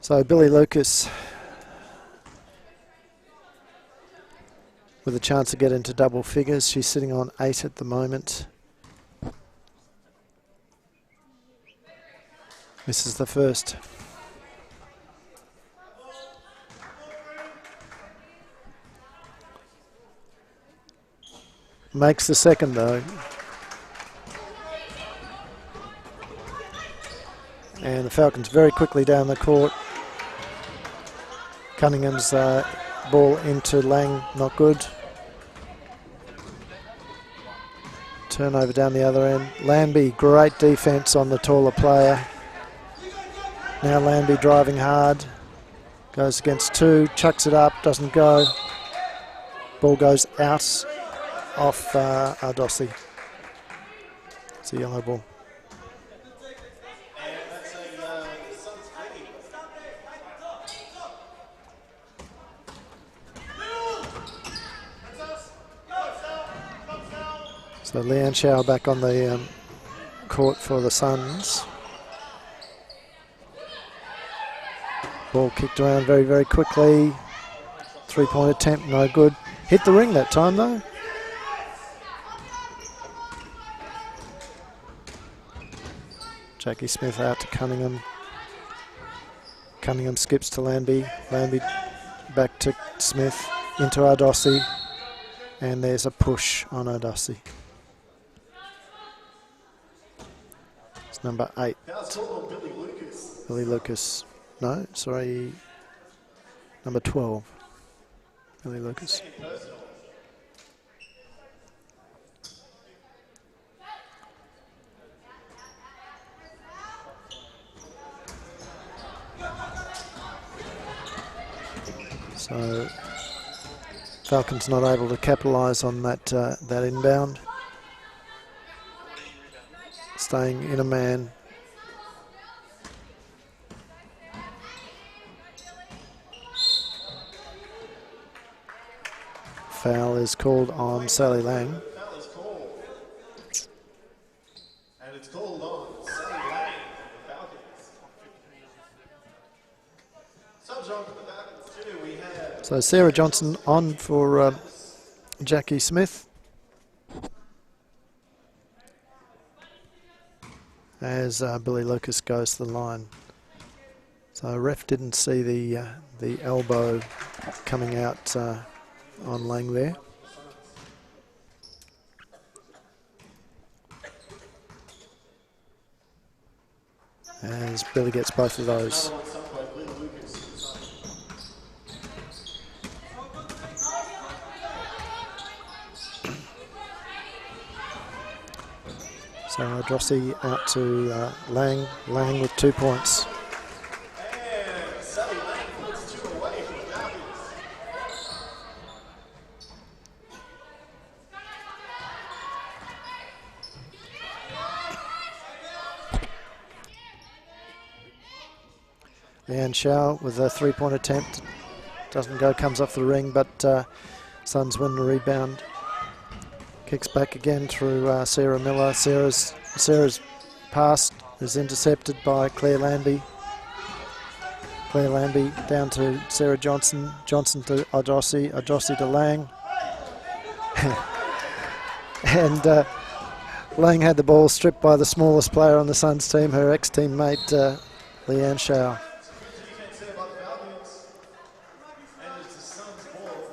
So Billy Lucas with a chance to get into double figures. She's sitting on 8 at the moment. Misses the first. Makes the second though. And the Falcons very quickly down the court. Cunningham's ball into Lang, not good. Turnover down the other end. Lambie, great defence on the taller player. Now Lambie driving hard. Goes against 2, chucks it up, doesn't go. Ball goes out off Ardossi. It's a yellow ball. So Leanne Schauer back on the court for the Suns. Ball kicked around very, very quickly. 3-point attempt, no good. Hit the ring that time though. Jackie Smith out to Cunningham. Cunningham skips to Lambie. Lambie back to Smith, into Ardossi. And there's a push on Ardossi. It's number 8. Billy Lucas. Billy Lucas. No, sorry. Number 12. Billy Lucas. So Falcons not able to capitalise on that that inbound. Staying in a man. Foul is called on Sally Lang. Foul is called. And it's called on Sally Lang for the Falcons. Subs on for the Falcons too. We have So Sarah Johnson on for Jackie Smith. As Billy Lucas goes to the line. So ref didn't see the elbow coming out on Lang there. As Billy gets both of those. So Drossi out to Lang. Lang with 2 points. and Sally Lang puts 2 away for the Falcons. Leanne Shaw with a 3-point attempt. Doesn't go, comes off the ring, but Suns win the rebound. Kicks back again through Sarah Miller. Sarah's pass is intercepted by Claire Lambie. Claire Lambie down to Sarah Johnson. Johnson to Adossi. Adossi to Lang. And Lang had the ball stripped by the smallest player on the Suns team, her ex-teammate Leanne Shaw. Defense there by the Falcons. And it's the Suns' ball.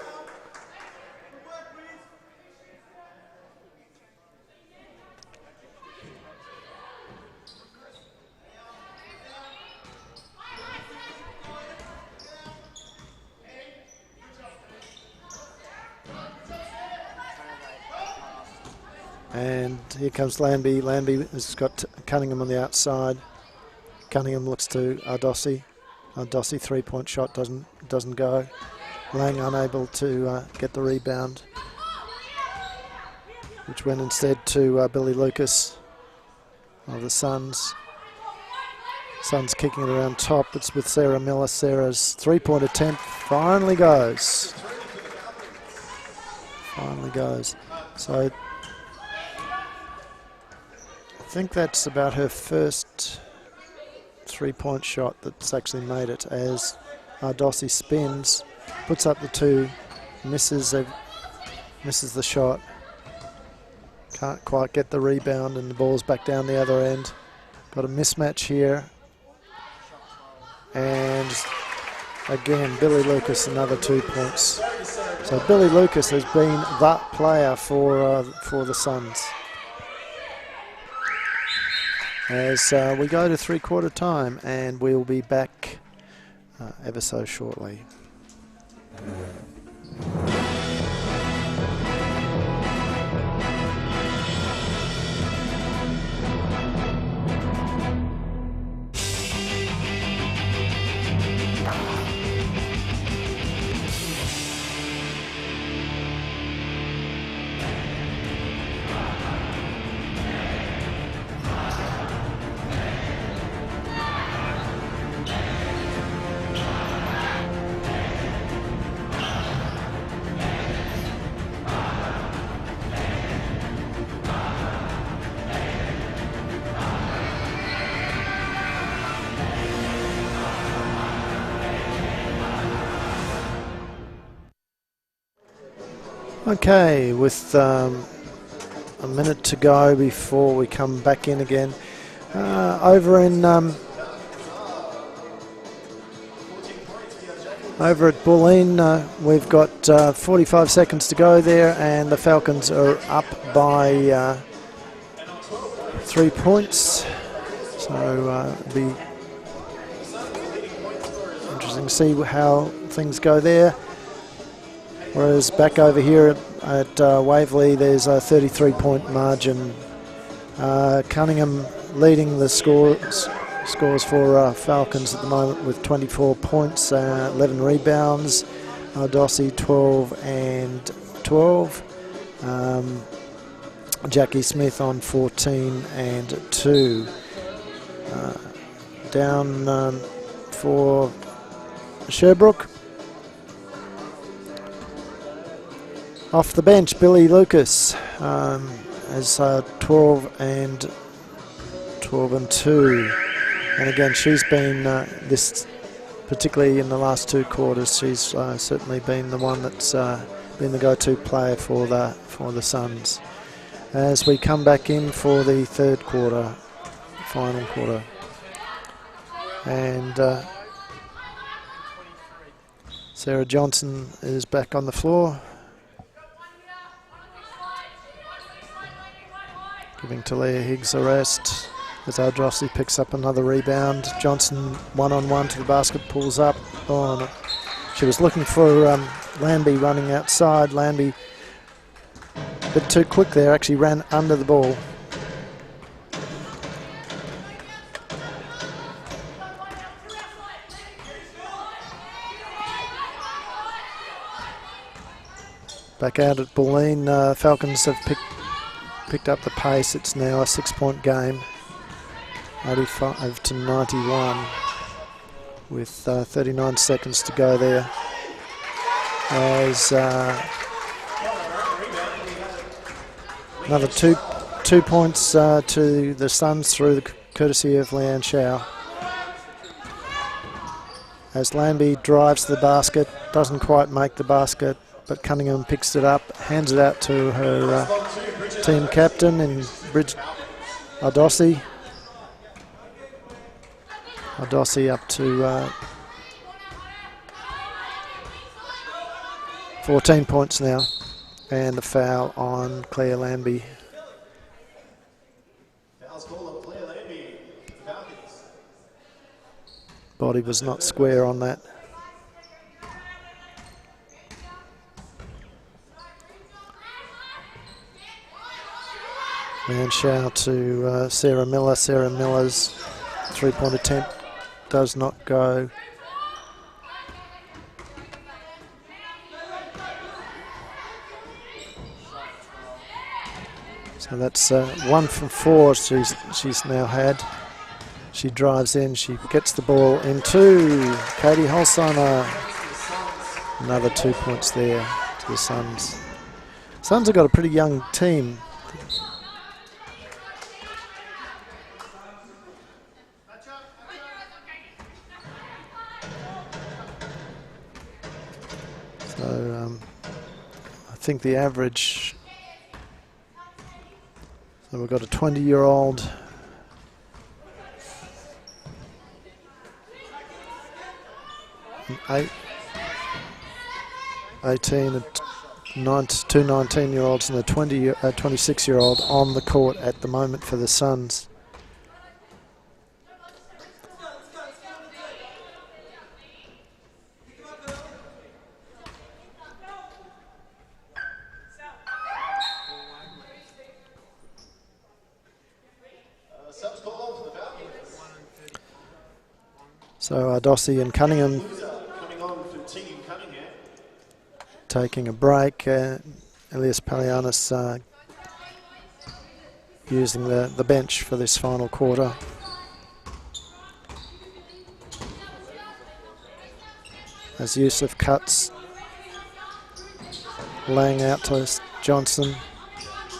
And here comes Lambie. Lambie has got Cunningham on the outside. Cunningham looks to Adossi. Adossi 3-point shot doesn't go. Lang unable to get the rebound, which went instead to Billy Lucas of the Suns. Suns kicking it around top. It's with Sarah Miller. Sarah's 3-point attempt finally goes. Finally goes. So I think that's about her first 3-point shot that's actually made it, as Adossi spins, puts up the 2, misses the shot, can't quite get the rebound, and the ball's back down the other end. Got a mismatch here, and again Billy Lucas another 2 points. So Billy Lucas has been that player for the Suns. As we go to 3/4 time, and we'll be back ever so shortly. Okay, with a minute to go before we come back in again. Over at Bulleen, we've got 45 seconds to go there, and the Falcons are up by 3 points. So it'll be interesting to see how things go there. Whereas back over here at Waverley, there's a 33-point margin. Cunningham leading the scores for Falcons at the moment with 24 points, 11 rebounds. Ardossi 12 and 12. Jackie Smith on 14 and 2. Down for Sherbrooke. Off the bench, Billy Lucas as 12 and 2. And again, she's been particularly in the last 2 quarters, she's certainly been the one that's been the go-to player for the Suns. As we come back in for the third quarter, final quarter, and Sarah Johnson is back on the floor, giving Talia Higgs a rest as Ardossi picks up another rebound. Johnson one-on-one to the basket, pulls up. Oh, no. She was looking for Landby running outside. Landby a bit too quick there, actually ran under the ball. Back out at Bulleen, Falcons have picked up the pace. It's now a 6-point game, 85 to 91, with 39 seconds to go there. As another two points to the Suns through the courtesy of Leanne Shaw. As Landby drives to the basket, doesn't quite make the basket, but Cunningham picks it up, hands it out to her team captain in Bridget Ardossi. Ardossi up to 14 points now, and a foul on Claire Landby. Foul's called on Claire Landby, Falcons. Body was not square on that. And shout to Sarah Miller. Sarah Miller's 3-point attempt does not go. So that's 1 from 4 she's now had. She drives in, she gets the ball into Katie Holzheimer. Another 2 points there to the Suns. Suns have got a pretty young team. So I think the average, so we've got a 20-year-old, an 18, and two 19-year-olds and a 26-year-old on the court at the moment for the Suns. So Ardossi and Cunningham taking a break. Elias Palianis using the bench for this final quarter. As Yusuf cuts, laying out to Johnson,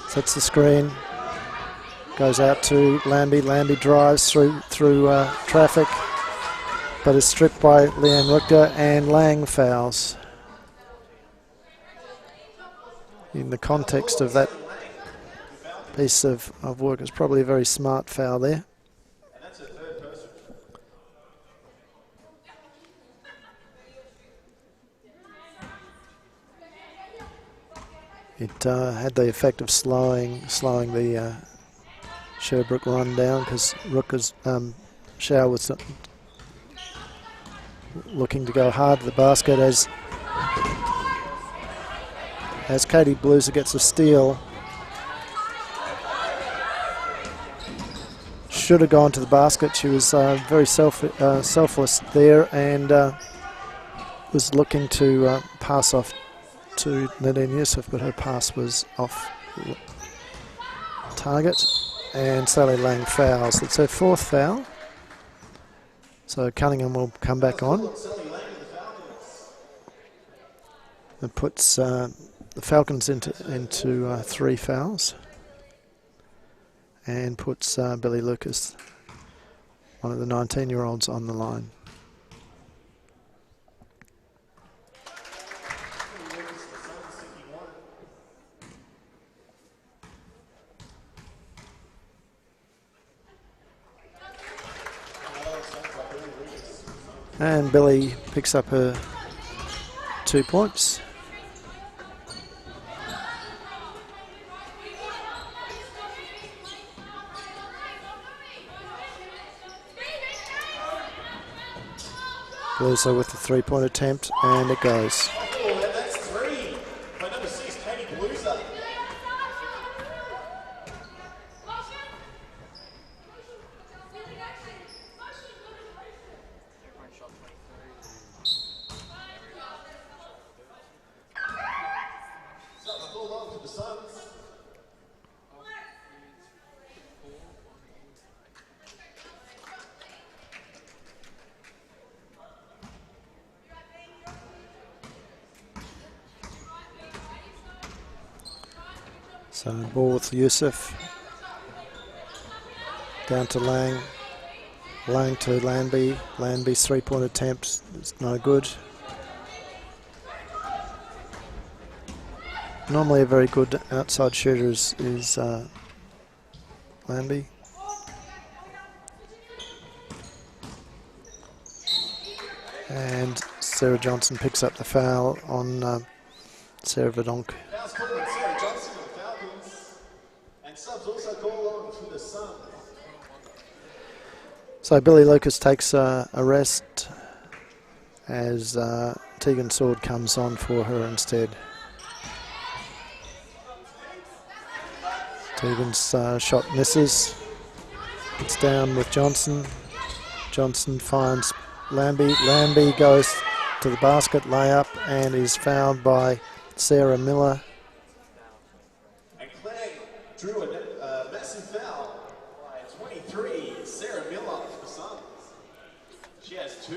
sets the screen, goes out to Landby. Landby drives through traffic, but is stripped by Leanne Richter, and Lang fouls. In the context of that piece of work, it's probably a very smart foul there. And that's a third person. It had the effect of slowing the Sherbrooke run down, because Rooker's Shaw was looking to go hard to the basket as Katie Bluser gets a steal. Should have gone to the basket. She was very selfless there, and was looking to pass off to Nadine Youssef, but her pass was off target. And Sally Lang fouls. It's her fourth foul. So Cunningham will come back on. It puts the Falcons into 3 fouls. And puts Billy Lucas, one of the 19-year-olds, on the line. And Billy picks up her 2 points. Blueser with the 3-point attempt, and it goes. Oh, that's 3 by number 6, Katie Blueser. So ball with Youssef. Down to Lang. Lang to Lanby. Lanby's 3-point attempt is no good. Normally a very good outside shooter is Lanby. And Sarah Johnson picks up the foul on Sarah Verdonk. Foul's called on Sarah Johnson of the Falcons, and subs also call on for the Suns. So Billy Lucas takes a rest as Tegan Sword comes on for her instead. Tegan's shot misses. It's down with Johnson. Johnson finds Lambie. Lambie goes to the basket, layup, and is fouled by Sarah Miller. And Clay drew a massive foul by 23, Sarah Miller for the Suns. She has 2.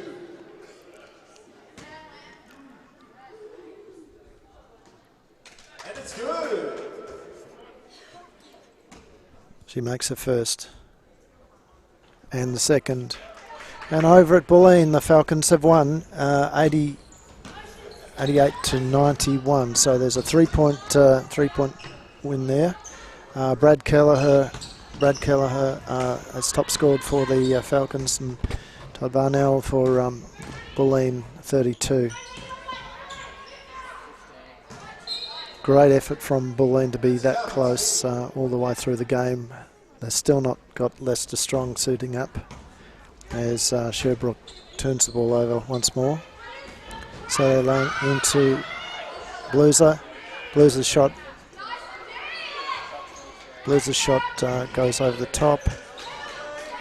And it's good. She makes her first. And the second. And over at Bulleen, the Falcons have won 88 to 91. So there's a 3-point win there. Brad Kelleher has top scored for the Falcons, and Todd Varnell for Bulleen 32. Great effort from Bulleen to be that close all the way through the game. They've still not got Leicester Strong suiting up as Sherbrooke turns the ball over once more. So they're laying into Blueser. Blueser's shot goes over the top.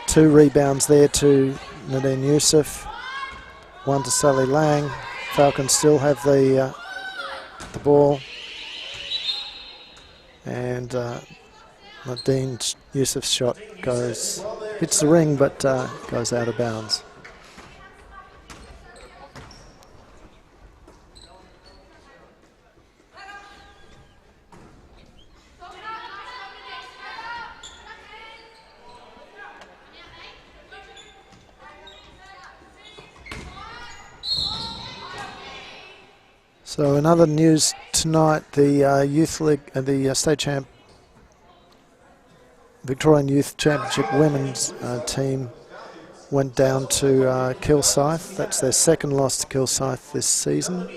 2 rebounds there to Nadine Youssef. 1 to Sally Lang. Falcons still have the ball. And Nadine Youssef's shot hits the ring, but goes out of bounds. So in other news tonight, the Youth League, the State Champ, Victorian Youth Championship Women's team went down to Kilsyth. That's their second loss to Kilsyth this season.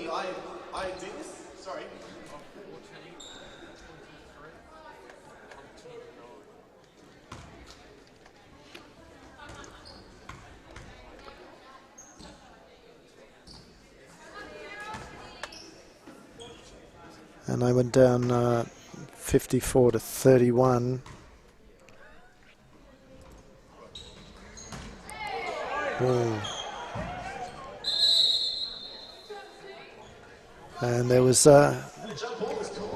And they went down 54 to 31. And there was a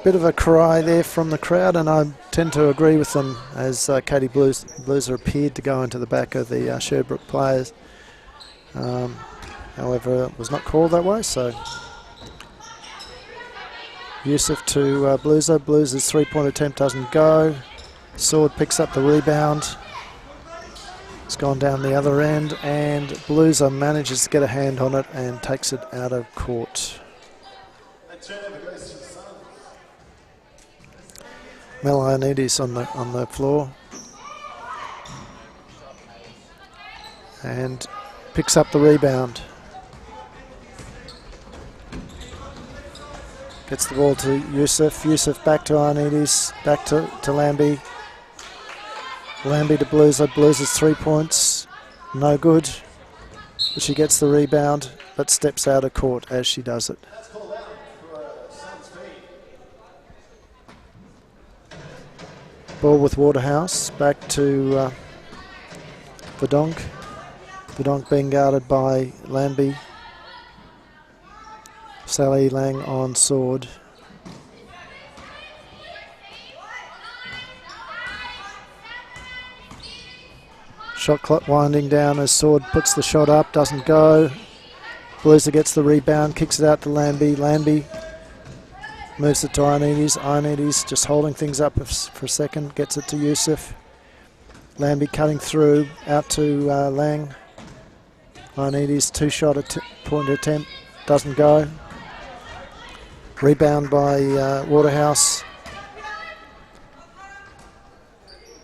bit of a cry there from the crowd, and I tend to agree with them as Katie Blueser appeared to go into the back of the Sherbrooke players. However, it was not called that way, so Yusuf to Blueser. Blueser's three-point attempt doesn't go. Sword picks up the rebound. It's gone down the other end, and Blueser manages to get a hand on it and takes it out of court. Mel Ioannidis on the floor, and picks up the rebound. Gets the ball to Yusuf. Yusuf back to Ioannidis, back to Lambie. Lambie to Blueser. Blueser's 3 points, no good. But she gets the rebound, but steps out of court as she does it. Ball with Waterhouse, back to Verdonk. Verdonk being guarded by Lambie. Sally Lang on Sword. Shot clock winding down as Sword puts the shot up, doesn't go. Blueser gets the rebound, kicks it out to Lambie. Lambie moves it to Ioannidis. Ioannidis just holding things up for a second, gets it to Yusuf. Lambie cutting through, out to Lang. Ioannidis two-shot point attempt, doesn't go. Rebound by Waterhouse.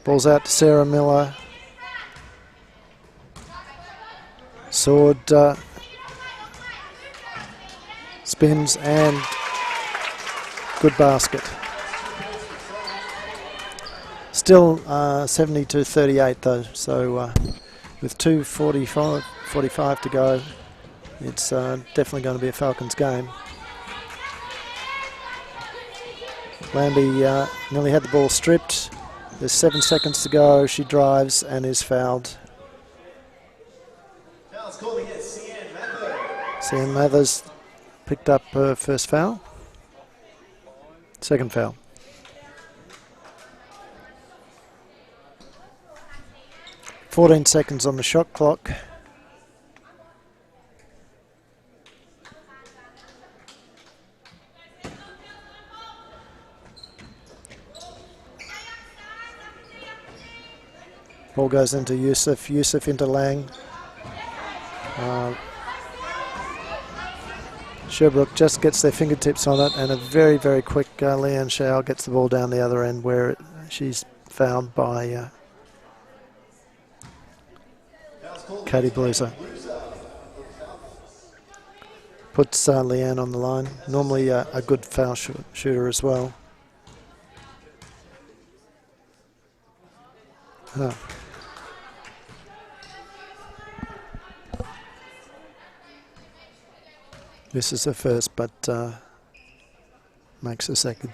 Ball's out to Sarah Miller. Sword spins and good basket. Still 70-38 though, so with 2:45 to go, it's definitely going to be a Falcons game. Lambie nearly had the ball stripped. There's 7 seconds to go. She drives and is fouled. Foul's called against Cian Mathers. Cian Mathers picked up her first foul. Second foul. "14 seconds on the shot clock. Ball goes into Yusuf. Yusuf into Lang. Sherbrooke just gets their fingertips on it, and a very, very quick Leanne Shao gets the ball down the other end where she's fouled by Katie Blueser. Puts Leanne on the line. Normally a good foul shooter as well. This is her first, but makes a second.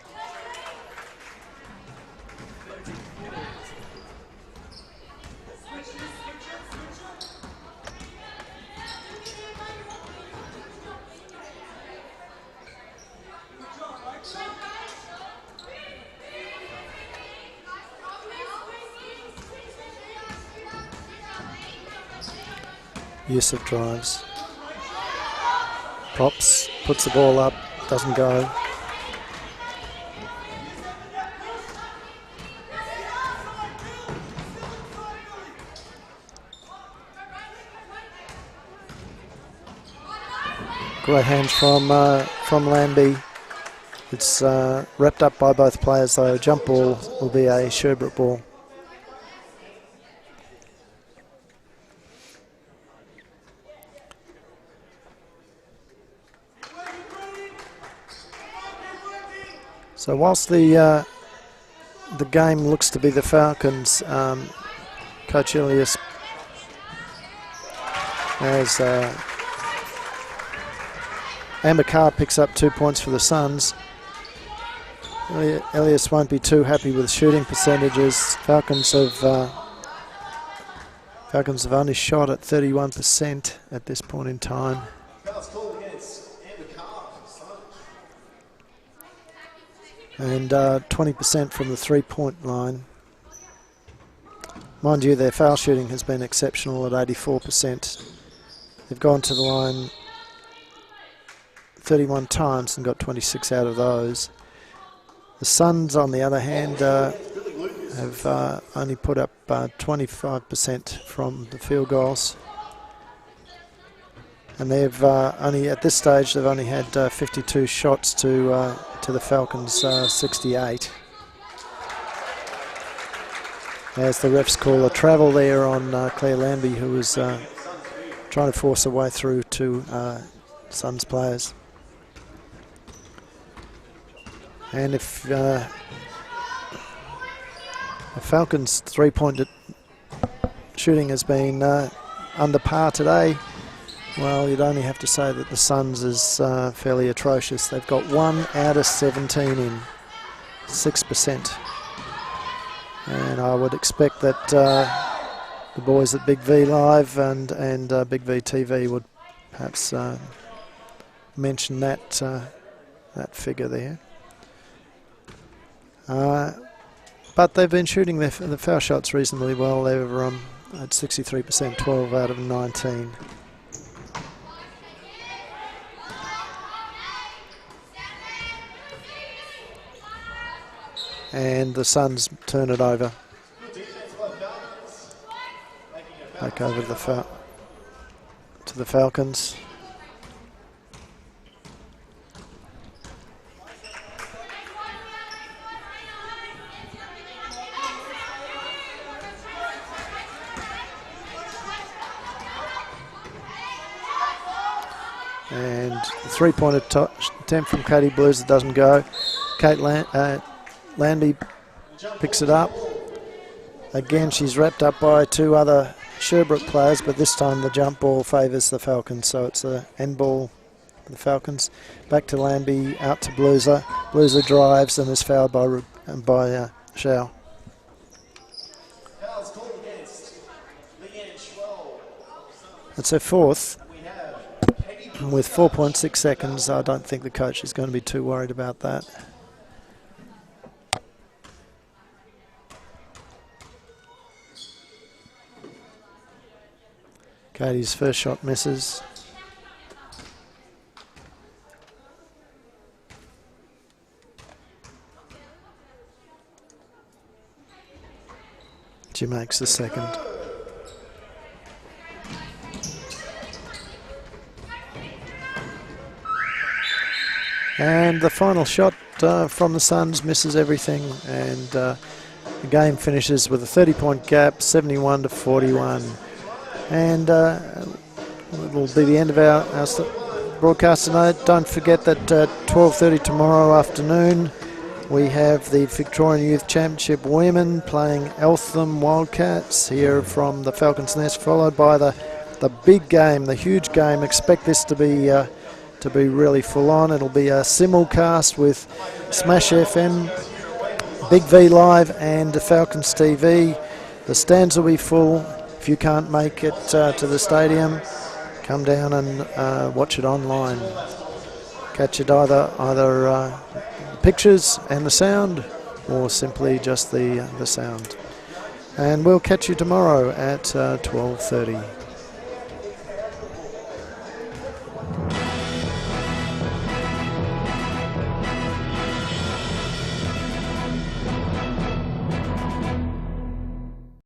Yusuf drives. Pops, puts the ball up, doesn't go. Great hands from Lambie. It's wrapped up by both players though. Jump ball will be a Sherbrooke ball. So whilst the game looks to be the Falcons, Coach Elias has Amber Carr picks up 2 points for the Suns. Elias won't be too happy with shooting percentages. Falcons have only shot at 31% at this point in time. Foul's called against Amber Carr for the Suns. and 20% from the three-point line. Mind you, their foul shooting has been exceptional at 84%. They've gone to the line 31 times and got 26 out of those. The Suns, on the other hand, have only put up 25% from the field goals. And they've only, at this stage, they've only had 52 shots to the Falcons' 68. As the refs call a travel there on Claire Lambie, who was trying to force her way through to Suns players. And if the Falcons' three-point shooting has been under par today, well, you'd only have to say that the Suns is fairly atrocious. They've got 1 out of 17 in, 6%. And I would expect that the boys at BigV Live and BigV TV would perhaps mention that that figure there. But they've been shooting the foul shots reasonably well. They were at 63%, 12 out of 19. And the Suns turn it over. Back over to the Falcons. And the three-point attempt from Katie Blues, it doesn't go. Kate Landy picks it up. Again, she's wrapped up by two other Sherbrooke players, but this time the jump ball favours the Falcons, so it's an end ball for the Falcons. Back to Lanby, out to Blueser. Blueser drives and is fouled by Shao. It's her fourth. With 4.6 seconds, I don't think the coach is going to be too worried about that. Katie's first shot misses. She makes the second. And the final shot from the Suns misses everything, and the game finishes with a 30-point gap, 71 to 41. And it will be the end of our broadcast tonight. Don't forget that 12:30 tomorrow afternoon we have the Victorian Youth Championship Women playing Eltham Wildcats here from the Falcons Nest, followed by the big game, the huge game. Expect this to be really full on. It'll be a simulcast with Smash FM, BigV Live and Falcons TV. The stands will be full. If you can't make it to the stadium, come down and watch it online. Catch it either pictures and the sound, or simply just the sound. And we'll catch you tomorrow at 12:30.